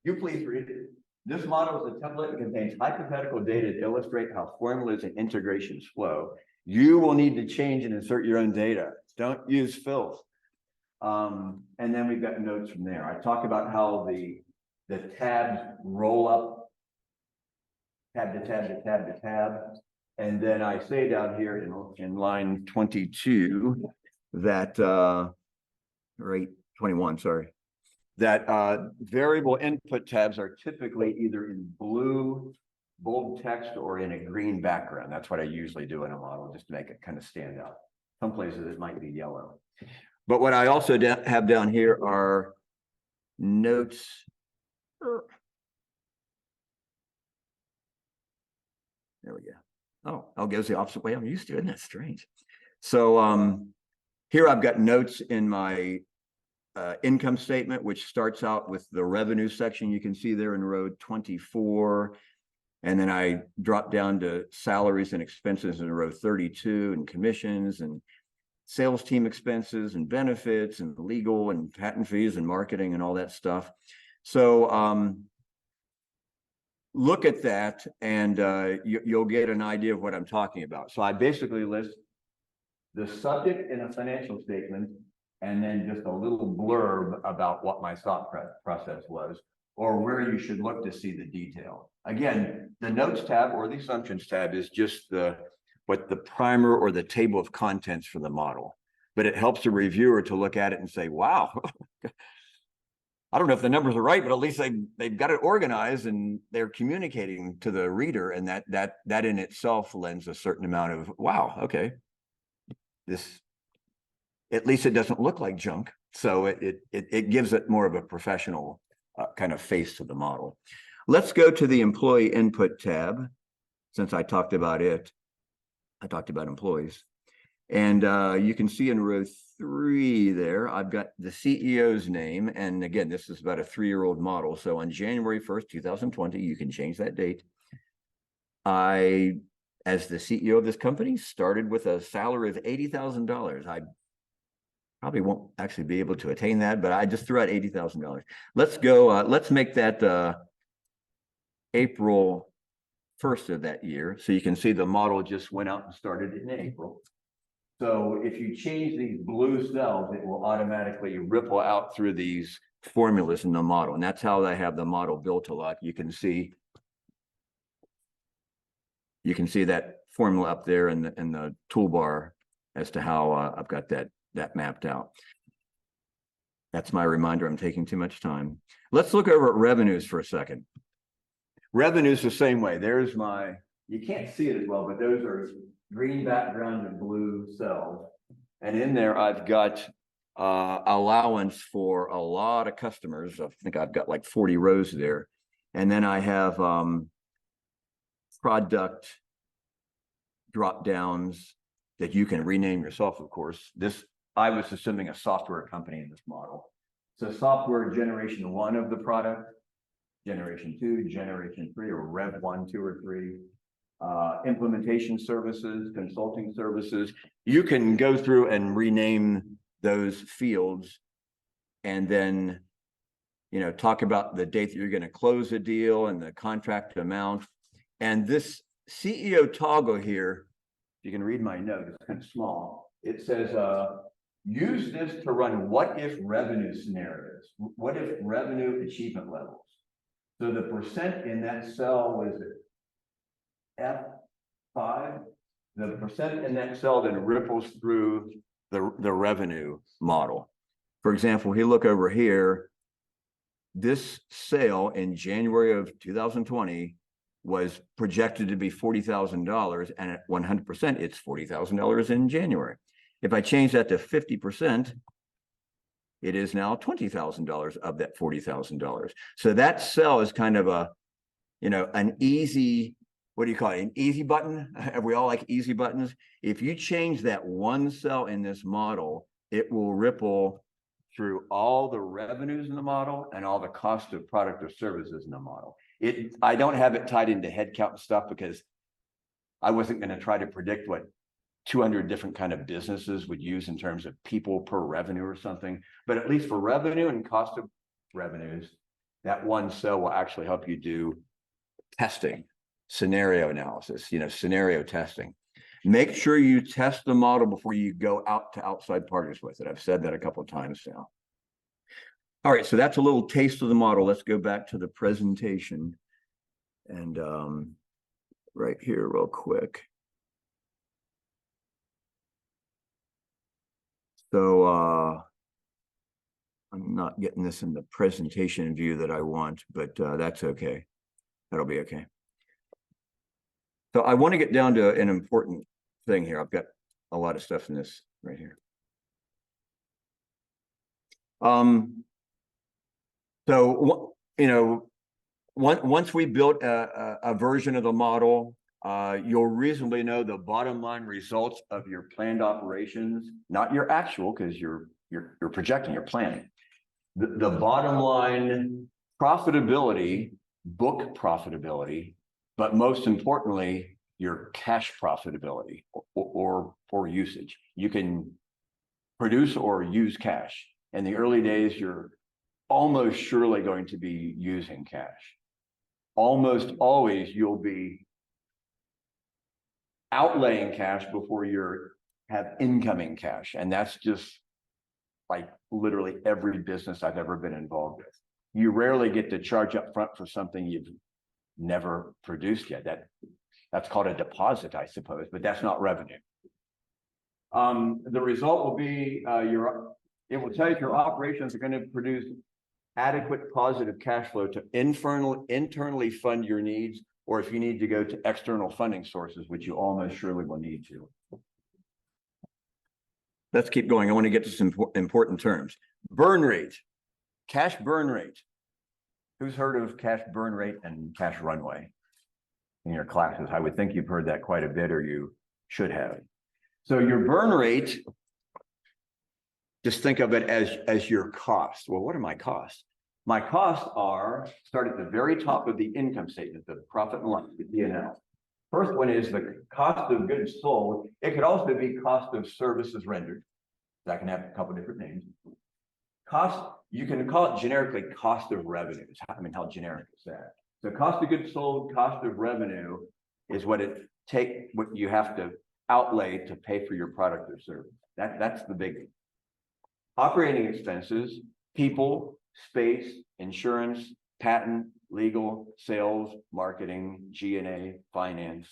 You please read it. This model is a template that contains hypothetical data to illustrate how formulas and integrations flow. You will need to change and insert your own data. Don't use filth. And then we've got notes from there. I talk about how the tabs roll up, tab to tab to tab to tab. And then I say down here in line 22 that, right, 21, sorry, that variable input tabs are typically either in blue, bold text, or in a green background. That's what I usually do in a model, just to make it kind of stand out. Some places it might be yellow. But what I also have down here are notes. There we go. Oh, I'll go the opposite way I'm used to. Isn't that strange? So here I've got notes in my income statement, which starts out with the revenue section. You can see there in row 24. And then I drop down to salaries and expenses in row 32, and commissions and sales team expenses and benefits and legal and patent fees and marketing and all that stuff. So look at that and you'll get an idea of what I'm talking about. So I basically list the subject in a financial statement and then just a little blurb about what my thought process was, or where you should look to see the detail. Again, the notes tab or the assumptions tab is just what the primer or the table of contents for the model, but it helps the reviewer to look at it and say, wow, I don't know if the numbers are right, but at least they've got it organized and they're communicating to the reader, and that in itself lends a certain amount of, wow, okay, this, at least it doesn't look like junk. So it gives it more of a professional kind of face to the model. Let's go to the employee input tab. Since I talked about it, I talked about employees. And you can see in row 3 there, I've got the CEO's name. And again, this is about a 3-year-old model. So on January 1st, 2020, you can change that date. I, as the CEO of this company, started with a salary of $80,000. I probably won't actually be able to attain that, but I just threw out $80,000. Let's go, let's make that April 1st of that year. So you can see the model just went out and started in April. So if you change these blue cells, it will automatically ripple out through these formulas in the model. And that's how I have the model built a lot. You can see that formula up there in the toolbar as to how I've got that mapped out. That's my reminder. I'm taking too much time. Let's look over at revenues for a second. Revenues the same way. There's you can't see it as well, but those are green background and blue cells. And in there, I've got allowance for a lot of customers. I think I've got like 40 rows there. And then I have product drop downs that you can rename yourself, of course. I was assuming a software company in this model. So software generation 1 of the product, generation 2, generation 3, or rev 1, 2, or 3. Implementation services, consulting services. You can go through and rename those fields and then, talk about the date that you're going to close a deal and the contract amount. And this CEO toggle here, you can read my note, it's kind of small. It says, use this to run what if revenue scenarios, what if revenue achievement levels. So the percent in that cell was F5, the percent in that cell then ripples through the revenue model. For example, you look over here, this sale in January of 2020 was projected to be $40,000, and at 100%, it's $40,000 in January. If I change that to 50%, it is now $20,000 of that $40,000. So that cell is kind of a, an easy, what do you call it? An easy button. We all like easy buttons. If you change that one cell in this model, it will ripple through all the revenues in the model and all the cost of product or services in the model. I don't have it tied into headcount and stuff because I wasn't going to try to predict what 200 different kind of businesses would use in terms of people per revenue or something. But at least for revenue and cost of revenues, that one cell will actually help you do testing, scenario analysis, scenario testing. Make sure you test the model before you go out to outside parties with it. I've said that a couple of times now. All right, so that's a little taste of the model. Let's go back to the presentation. And right here real quick. So I'm not getting this in the presentation view that I want, but that's okay. That'll be okay. So I want to get down to an important thing here. I've got a lot of stuff in this right here. So, once we built a version of the model, you'll reasonably know the bottom line results of your planned operations, not your actual, because you're projecting, you're planning. The bottom line profitability, book profitability, but most importantly, your cash profitability or usage. You can produce or use cash. In the early days, you're almost surely going to be using cash. Almost always you'll be outlaying cash before you have incoming cash. And that's just like literally every business I've ever been involved with. You rarely get to charge up front for something you've never produced yet. That's called a deposit, I suppose, but that's not revenue. The result will be it will tell you if your operations are going to produce adequate positive cash flow to internally fund your needs, or if you need to go to external funding sources, which you almost surely will need to. Let's keep going. I want to get to some important terms. Burn rate, cash burn rate. Who's heard of cash burn rate and cash runway in your classes? I would think you've heard that quite a bit, or you should have. So your burn rate, just think of it as your cost. Well, what are my costs? My costs start at the very top of the income statement, the profit and loss, the P&L. First one is the cost of goods sold. It could also be cost of services rendered. That can have a couple of different names. Cost, you can call it generically cost of revenues. I mean, how generic is that? So cost of goods sold, cost of revenue is what you have to outlay to pay for your product or service. That's the big. Operating expenses, people, space, insurance, patent, legal, sales, marketing, G&A, finance.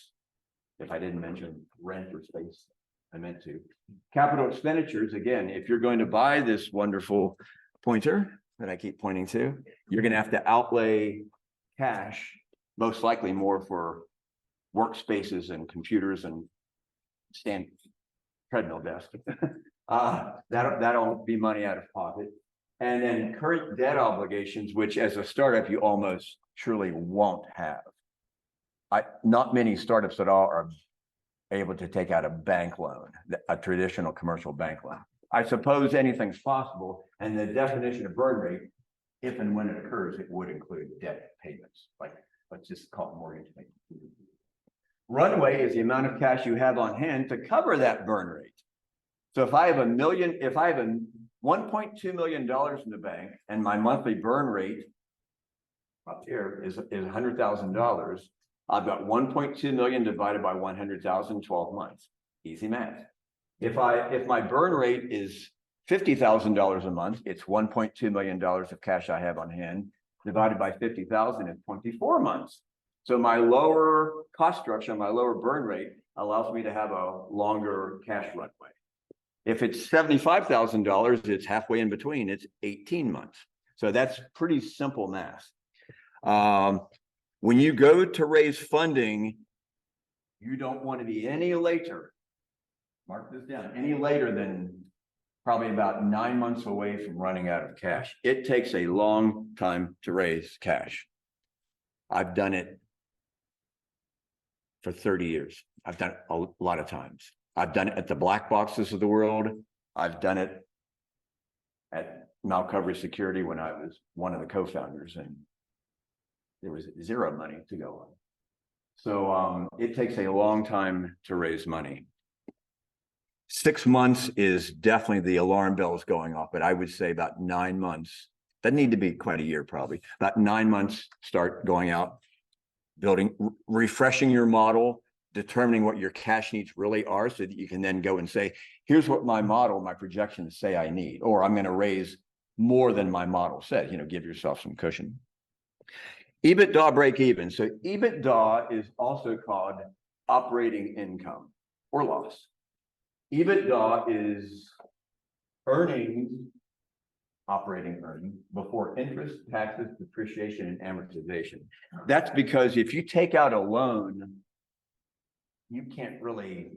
If I didn't mention rent or space, I meant to. Capital expenditures, again, if you're going to buy this wonderful pointer that I keep pointing to, you're going to have to outlay cash, most likely more for workspaces and computers and treadmill desk. That'll be money out of pocket. And then current debt obligations, which as a startup, you almost surely won't have. Not many startups at all are able to take out a bank loan, a traditional commercial bank loan. I suppose anything's possible. And the definition of burn rate, if and when it occurs, it would include debt payments. Like, let's just call it mortgage payments. Runway is the amount of cash you have on hand to cover that burn rate. So if I have $1.2 million in the bank and my monthly burn rate up here is $100,000, I've got 1.2 million divided by 100,000, 12 months. Easy math. If my burn rate is $50,000 a month, it's $1.2 million of cash I have on hand divided by 50,000 is 24 months. So my lower cost structure, my lower burn rate allows me to have a longer cash runway. If it's $75,000, it's halfway in between, it's 18 months. So that's pretty simple math. When you go to raise funding, you don't want to be any later, mark this down, any later than probably about 9 months away from running out of cash. It takes a long time to raise cash. I've done it for 30 years. I've done it a lot of times. I've done it at the black boxes of the world. I've done it at Malcovery Security when I was one of the co-founders, and there was zero money to go on. So it takes a long time to raise money. 6 months is definitely the alarm bells going off, but I would say about 9 months. Doesn't need to be quite a year, probably. About 9 months, start going out, building, refreshing your model, determining what your cash needs really are, so that you can then go and say, here's what my model, my projections say I need, or I'm going to raise more than my model says. Give yourself some cushion. EBITDA break even. So EBITDA is also called operating income or loss. EBITDA is earnings, operating earnings before interest, taxes, depreciation, and amortization. That's because if you take out a loan, you can't really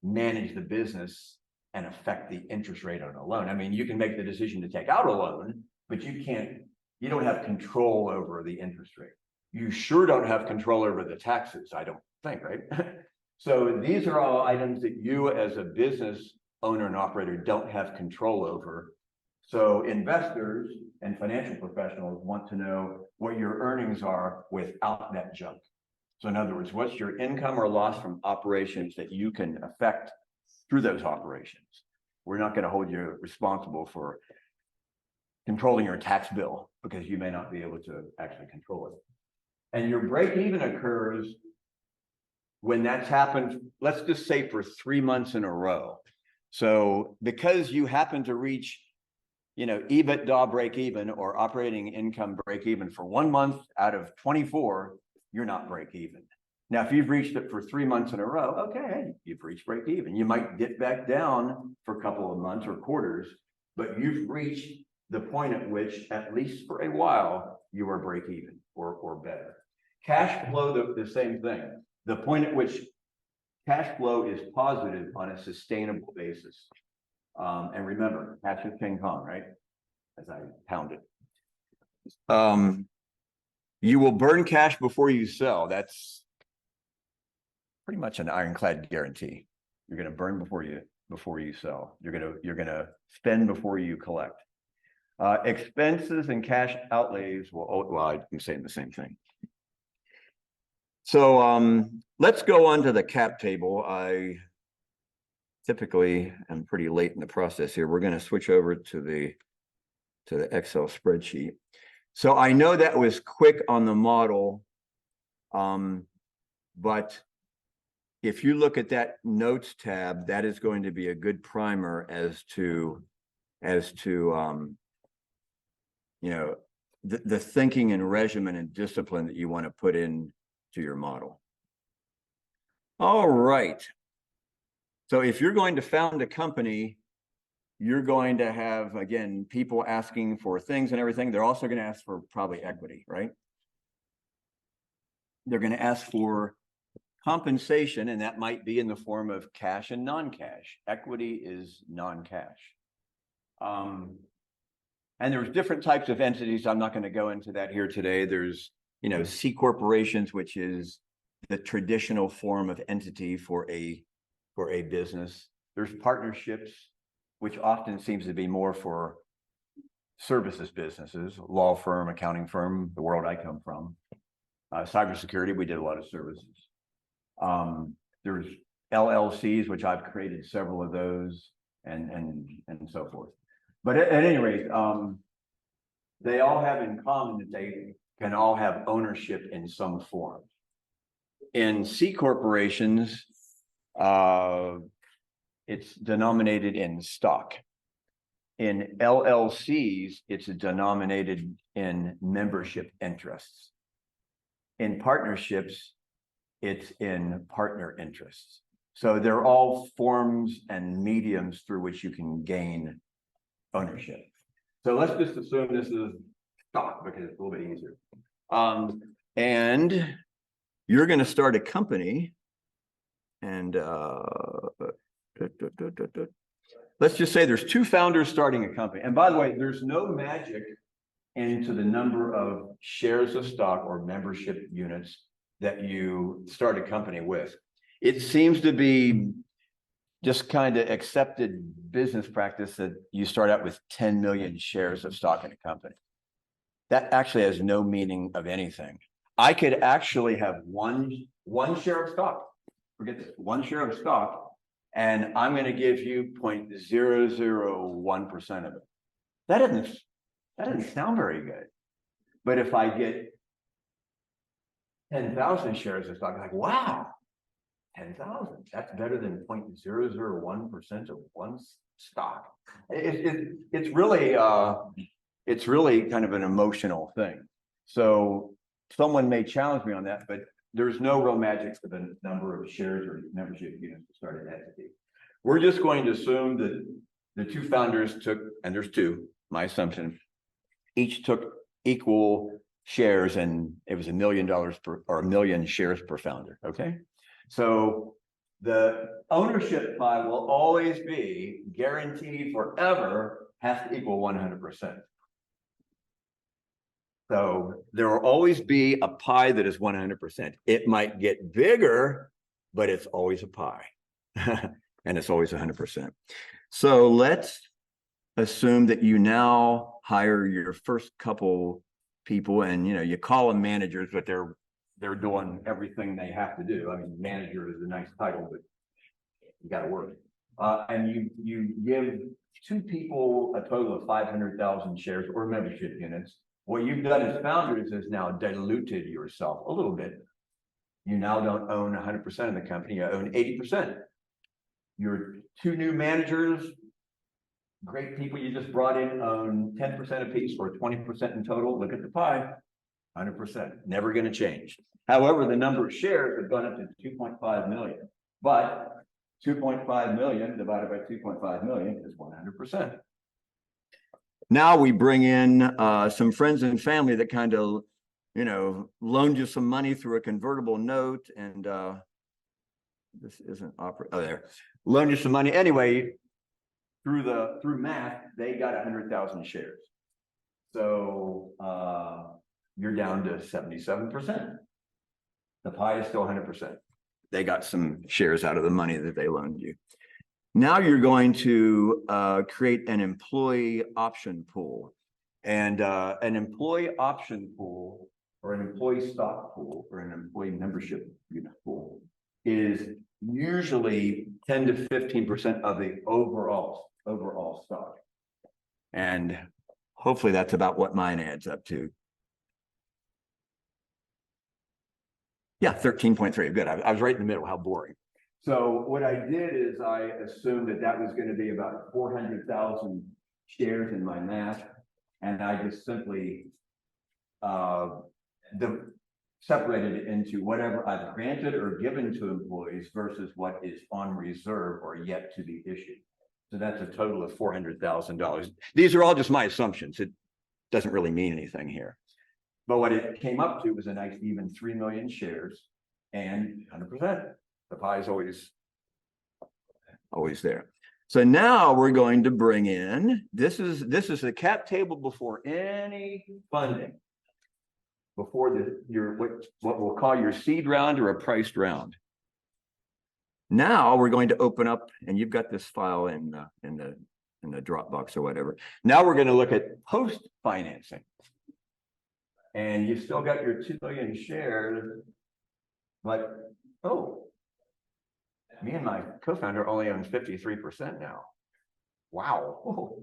manage the business and affect the interest rate on a loan. I mean, you can make the decision to take out a loan, but you don't have control over the interest rate. You sure don't have control over the taxes, I don't think, right? So these are all items that you as a business owner and operator don't have control over. So investors and financial professionals want to know what your earnings are without that junk. So in other words, what's your income or loss from operations that you can affect through those operations? We're not going to hold you responsible for controlling your tax bill because you may not be able to actually control it. And your break even occurs when that's happened, let's just say for 3 months in a row. So because you happen to reach, EBITDA break even or operating income break even for 1 month out of 24, you're not break even. Now, if you've reached it for 3 months in a row, okay, you've reached break even. You might dip back down for a couple of months or quarters, but you've reached the point at which, at least for a while, you are break even or better. Cash flow, the same thing. The point at which cash flow is positive on a sustainable basis. And remember, cash is King Kong, right? As I pound it. You will burn cash before you sell. That's pretty much an ironclad guarantee. You're going to burn before you sell. You're going to spend before you collect. Expenses and cash outlays well, I'm saying the same thing. So let's go on to the cap table. I typically am pretty late in the process here. We're going to switch over to the Excel spreadsheet. So I know that was quick on the model, but if you look at that notes tab, that is going to be a good primer as to the thinking and regimen and discipline that you want to put in to your model. All right. So if you're going to found a company, you're going to have, again, people asking for things and everything. They're also going to ask for probably equity, right? They're going to ask for compensation, and that might be in the form of cash and non-cash. Equity is non-cash. And there's different types of entities. I'm not going to go into that here today. There's, C corporations, which is the traditional form of entity for a business. There's partnerships, which often seems to be more for services businesses, law firm, accounting firm, the world I come from. Cybersecurity, we did a lot of services. There's LLCs, which I've created several of those, and so forth. But at any rate, they all have in common that they can all have ownership in some form. In C corporations, it's denominated in stock. In LLCs, it's denominated in membership interests. In partnerships, it's in partner interests. So they're all forms and mediums through which you can gain ownership. So let's just assume this is stock because it's a little bit easier. And you're going to start a company, and let's just say there's two founders starting a company. And by the way, there's no magic into the number of shares of stock or membership units that you start a company with. It seems to be just kind of accepted business practice that you start out with 10 million shares of stock in a company. That actually has no meaning of anything. I could actually have one share of stock. Forget this, one share of stock, and I'm going to give you 0.001% of it. That doesn't sound very good. But if I get 10,000 shares of stock, I'm like, wow, 10,000. That's better than 0.001% of one stock. It's really kind of an emotional thing. So someone may challenge me on that, but there's no real magic to the number of shares or membership units to start an entity. We're just going to assume that the two founders took, and there's two, my assumption, each took equal shares, and it was $1 million per, or 1 million shares per founder. Okay. So the ownership pie will always be guaranteed forever, has to equal 100%. So there will always be a pie that is 100%. It might get bigger, but it's always a pie. And it's always 100%. So let's assume that you now hire your first couple people, and you call them managers, but they're doing everything they have to do. I mean, manager is a nice title, but you got to work. And you give two people a total of 500,000 shares or membership units. What you've done as founders is now diluted yourself a little bit. You now don't own 100% of the company, you own 80%. Your two new managers, great people you just brought in, own 10% apiece or 20% in total. Look at the pie, 100%, never going to change. However, the number of shares have gone up to 2.5 million, but 2.5 million divided by 2.5 million is 100%. Now we bring in some friends and family that kind of, loaned you some money through a convertible note, and this isn't loaned you some money anyway. Through math, they got 100,000 shares. So you're down to 77%. The pie is still 100%. They got some shares out of the money that they loaned you. Now you're going to create an employee option pool. And an employee option pool, or an employee stock pool, or an employee membership unit pool is usually 10 to 15% of the overall stock. And hopefully that's about what mine adds up to. Yeah, 13.3. Good. I was right in the middle. How boring. So what I did is I assumed that was going to be about 400,000 shares in my math. And I just simply separated it into whatever I've granted or given to employees versus what is on reserve or yet to be issued. So that's a total of $400,000. These are all just my assumptions. It doesn't really mean anything here. But what it came up to was a nice even 3 million shares and 100%. The pie is always there. So now we're going to bring in, this is the cap table before any funding, before what we'll call your seed round or a priced round. Now we're going to open up, and you've got this file in the Dropbox or whatever. Now we're going to look at post financing, and you've still got your 2 million shares, but me and my co-founder only owns 53% now. Wow.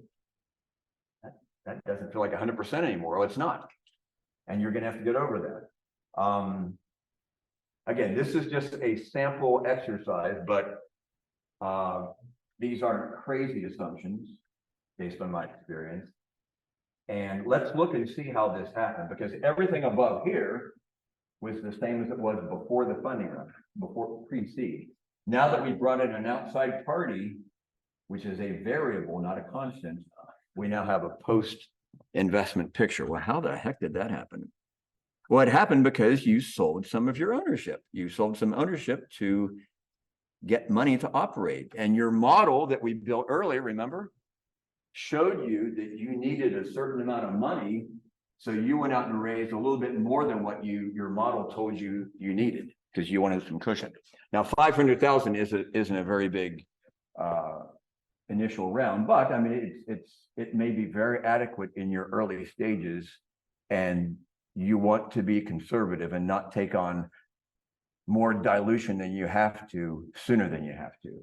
That doesn't feel like 100% anymore. Well, it's not. And you're going to have to get over that. Again, this is just a sample exercise, but these aren't crazy assumptions based on my experience. And let's look and see how this happened, because everything above here was the same as it was before the funding round, before pre-seed. Now that we brought in an outside party, which is a variable, not a constant, we now have a post-investment picture. Well, how the heck did that happen? Well, it happened because you sold some of your ownership. You sold some ownership to get money to operate. And your model that we built earlier, remember, showed you that you needed a certain amount of money. So you went out and raised a little bit more than what your model told you you needed because you wanted some cushion. Now, 500,000 isn't a very big initial round, but I mean, it may be very adequate in your early stages, and you want to be conservative and not take on more dilution than you have to sooner than you have to.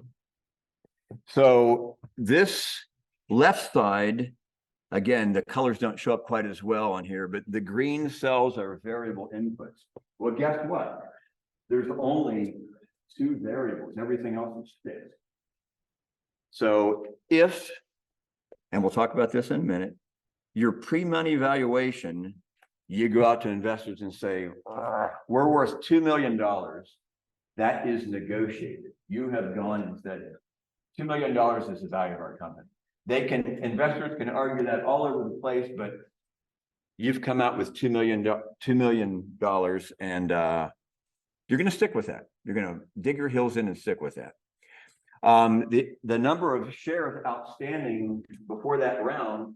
So this left side, again, the colors don't show up quite as well on here, but the green cells are variable inputs. Well, guess what? There's only 2 variables. Everything else is fixed. So if, and we'll talk about this in a minute, your pre-money valuation, you go out to investors and say, we're worth $2 million. That is negotiated. You have gone and said, $2 million is the value of our company. Investors can argue that all over the place, but you've come out with $2 million, and you're going to stick with that. You're going to dig your heels in and stick with that. The number of shares outstanding before that round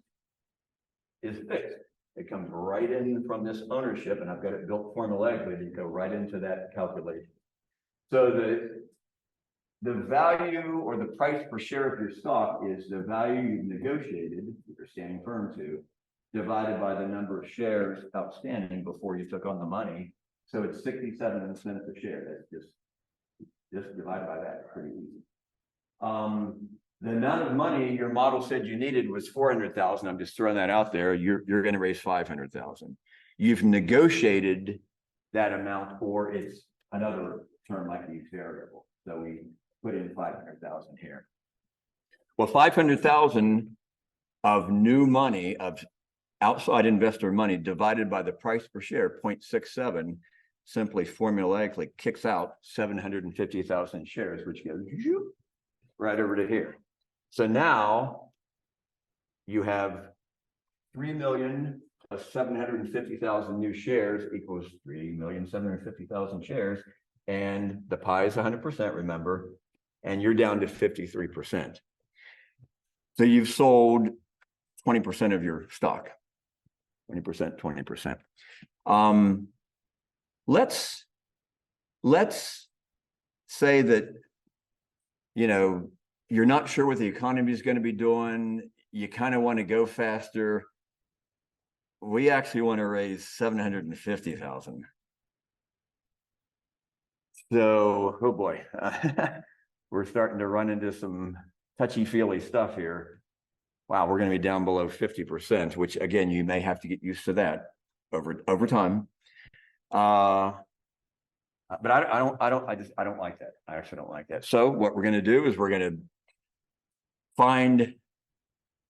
is fixed. It comes right in from this ownership, and I've got it built formulaically to go right into that calculation. So the value or the price per share of your stock is the value you've negotiated, you're standing firm to, divided by the number of shares outstanding before you took on the money. So it's 67 cents a share. That's just divided by that, pretty easy. The amount of money your model said you needed was 400,000. I'm just throwing that out there. You're going to raise 500,000. You've negotiated that amount, or it's another term like the variable. So we put in 500,000 here. Well, 500,000 of new money, of outside investor money, divided by the price per share, 0.67, simply formulaically kicks out 750,000 shares, which goes right over to here. So now you have 3 million plus 750,000 new shares equals 3,750,000 shares. And the pie is 100%, remember, and you're down to 53%. So you've sold 20% of your stock, 20%. Let's say that, you're not sure what the economy is going to be doing. You kind of want to go faster. We actually want to raise 750,000. So, oh boy, we're starting to run into some touchy-feely stuff here. Wow, we're going to be down below 50%, which again, you may have to get used to that over time. But I don't like that. I actually don't like that. So what we're going to do is we're going to find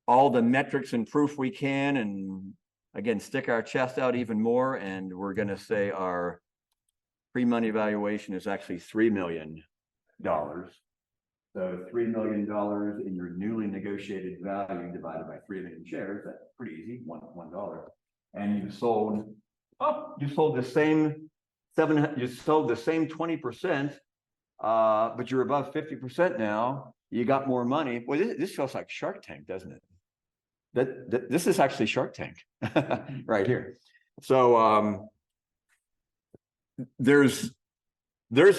all the metrics and proof we can, and again, stick our chest out even more. And we're going to say our pre-money valuation is actually $3 million. So $3 million in your newly negotiated value divided by 3 million shares. That's pretty easy, $1. And you sold the same 20%, but you're above 50% now. You got more money. Well, this feels like Shark Tank, doesn't it? This is actually Shark Tank right here. So there's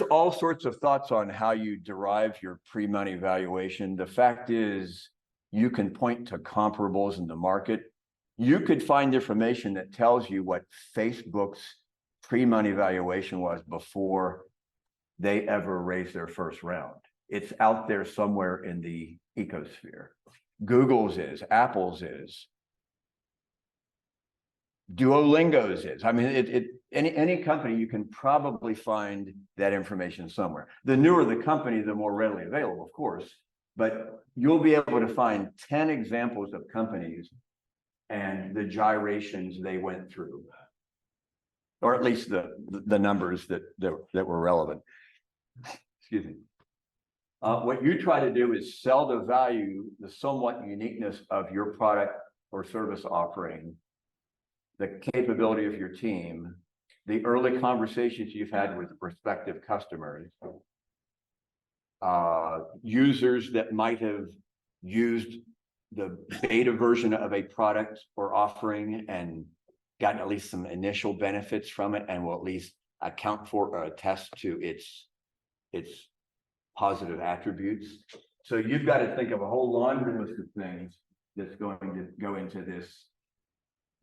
all sorts of thoughts on how you derive your pre-money valuation. The fact is, you can point to comparables in the market. You could find information that tells you what Facebook's pre-money valuation was before they ever raised their first round. It's out there somewhere in the ecosphere. Google's is, Apple's is, Duolingo's is. I mean, any company, you can probably find that information somewhere. The newer the company, the more readily available, of course, but you'll be able to find 10 examples of companies and the gyrations they went through, or at least the numbers that were relevant. Excuse me. What you try to do is sell the value, the somewhat uniqueness of your product or service offering, the capability of your team, the early conversations you've had with prospective customers, users that might have used the beta version of a product or offering and gotten at least some initial benefits from it and will at least account for or attest to its positive attributes. So you've got to think of a whole laundry list of things that's going to go into this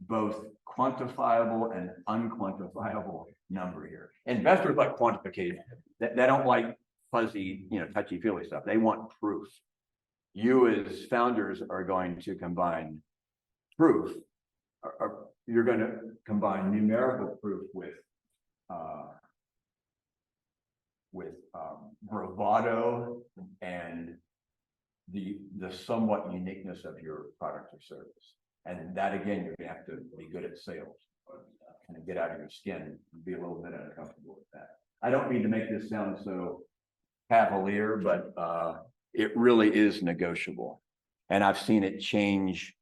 both quantifiable and unquantifiable number here. Investors like quantification. They don't like fuzzy, touchy-feely stuff. They want proof. You as founders are going to combine proof, or you're going to combine numerical proof with bravado and the somewhat uniqueness of your product or service. And that, again, you're gonna have to be good at sales, kind of get out of your skin and be a little bit uncomfortable with that. I don't mean to make this sound so cavalier, but it really is negotiable. And I've seen it change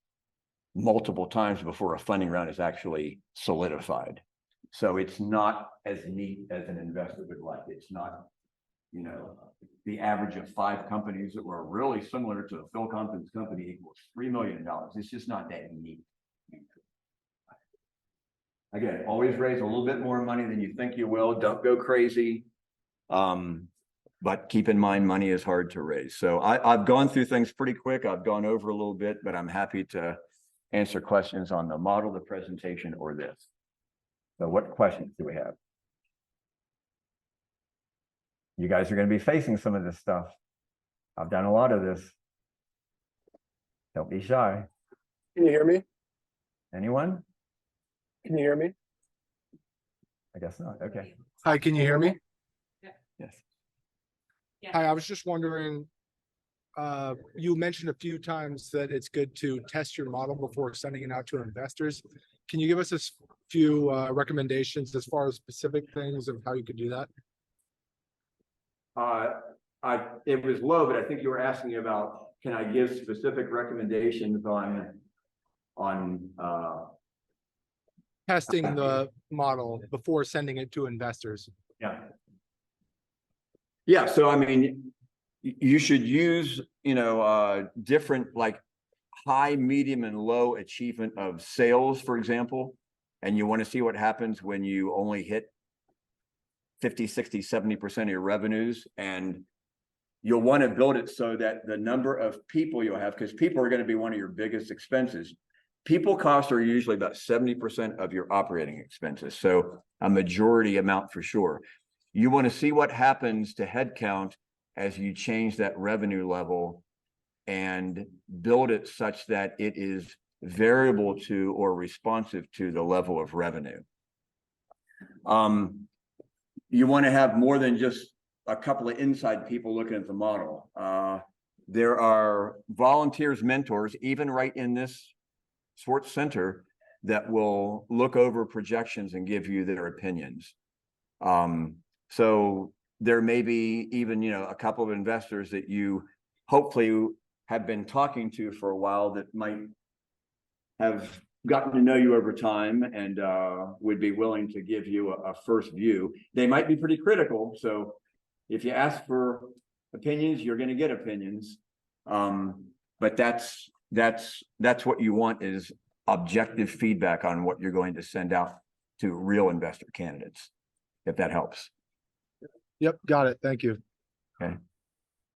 multiple times before a funding round is actually solidified. So it's not as neat as an investor would like. It's not, the average of 5 companies that were really similar to Phil Compton's company equals $3 million. It's just not that neat. Again, always raise a little bit more money than you think you will. Don't go crazy. But keep in mind, money is hard to raise. So I've gone through things pretty quick. I've gone over a little bit, but I'm happy to answer questions on the model, the presentation, or this. So what questions do we have? You guys are going to be facing some of this stuff. I've done a lot of this. Don't be shy. Can you hear me? Anyone? Can you hear me? I guess not. Okay. Hi, can you hear me? Yes. Hi, I was just wondering, you mentioned a few times that it's good to test your model before sending it out to investors. Can you give us a few recommendations as far as specific things of how you could do that? It was low, but I think you were asking about, can I give specific recommendations on Testing the model before sending it to investors. Yeah. So, I mean, you should use, different like high, medium, and low achievement of sales, for example. And you want to see what happens when you only hit 50, 60, 70% of your revenues. And you'll want to build it so that the number of people you'll have, because people are going to be one of your biggest expenses. People costs are usually about 70% of your operating expenses. So a majority amount for sure. You want to see what happens to headcount as you change that revenue level and build it such that it is variable to or responsive to the level of revenue. You want to have more than just a couple of inside people looking at the model. There are volunteers, mentors, even right in this sports center, that will look over projections and give you their opinions. So there may be even, a couple of investors that you hopefully have been talking to for a while that might have gotten to know you over time and would be willing to give you a first view. They might be pretty critical. So if you ask for opinions, you're going to get opinions. But that's what you want, is objective feedback on what you're going to send out to real investor candidates, if that helps. Yep, got it. Thank you. Okay.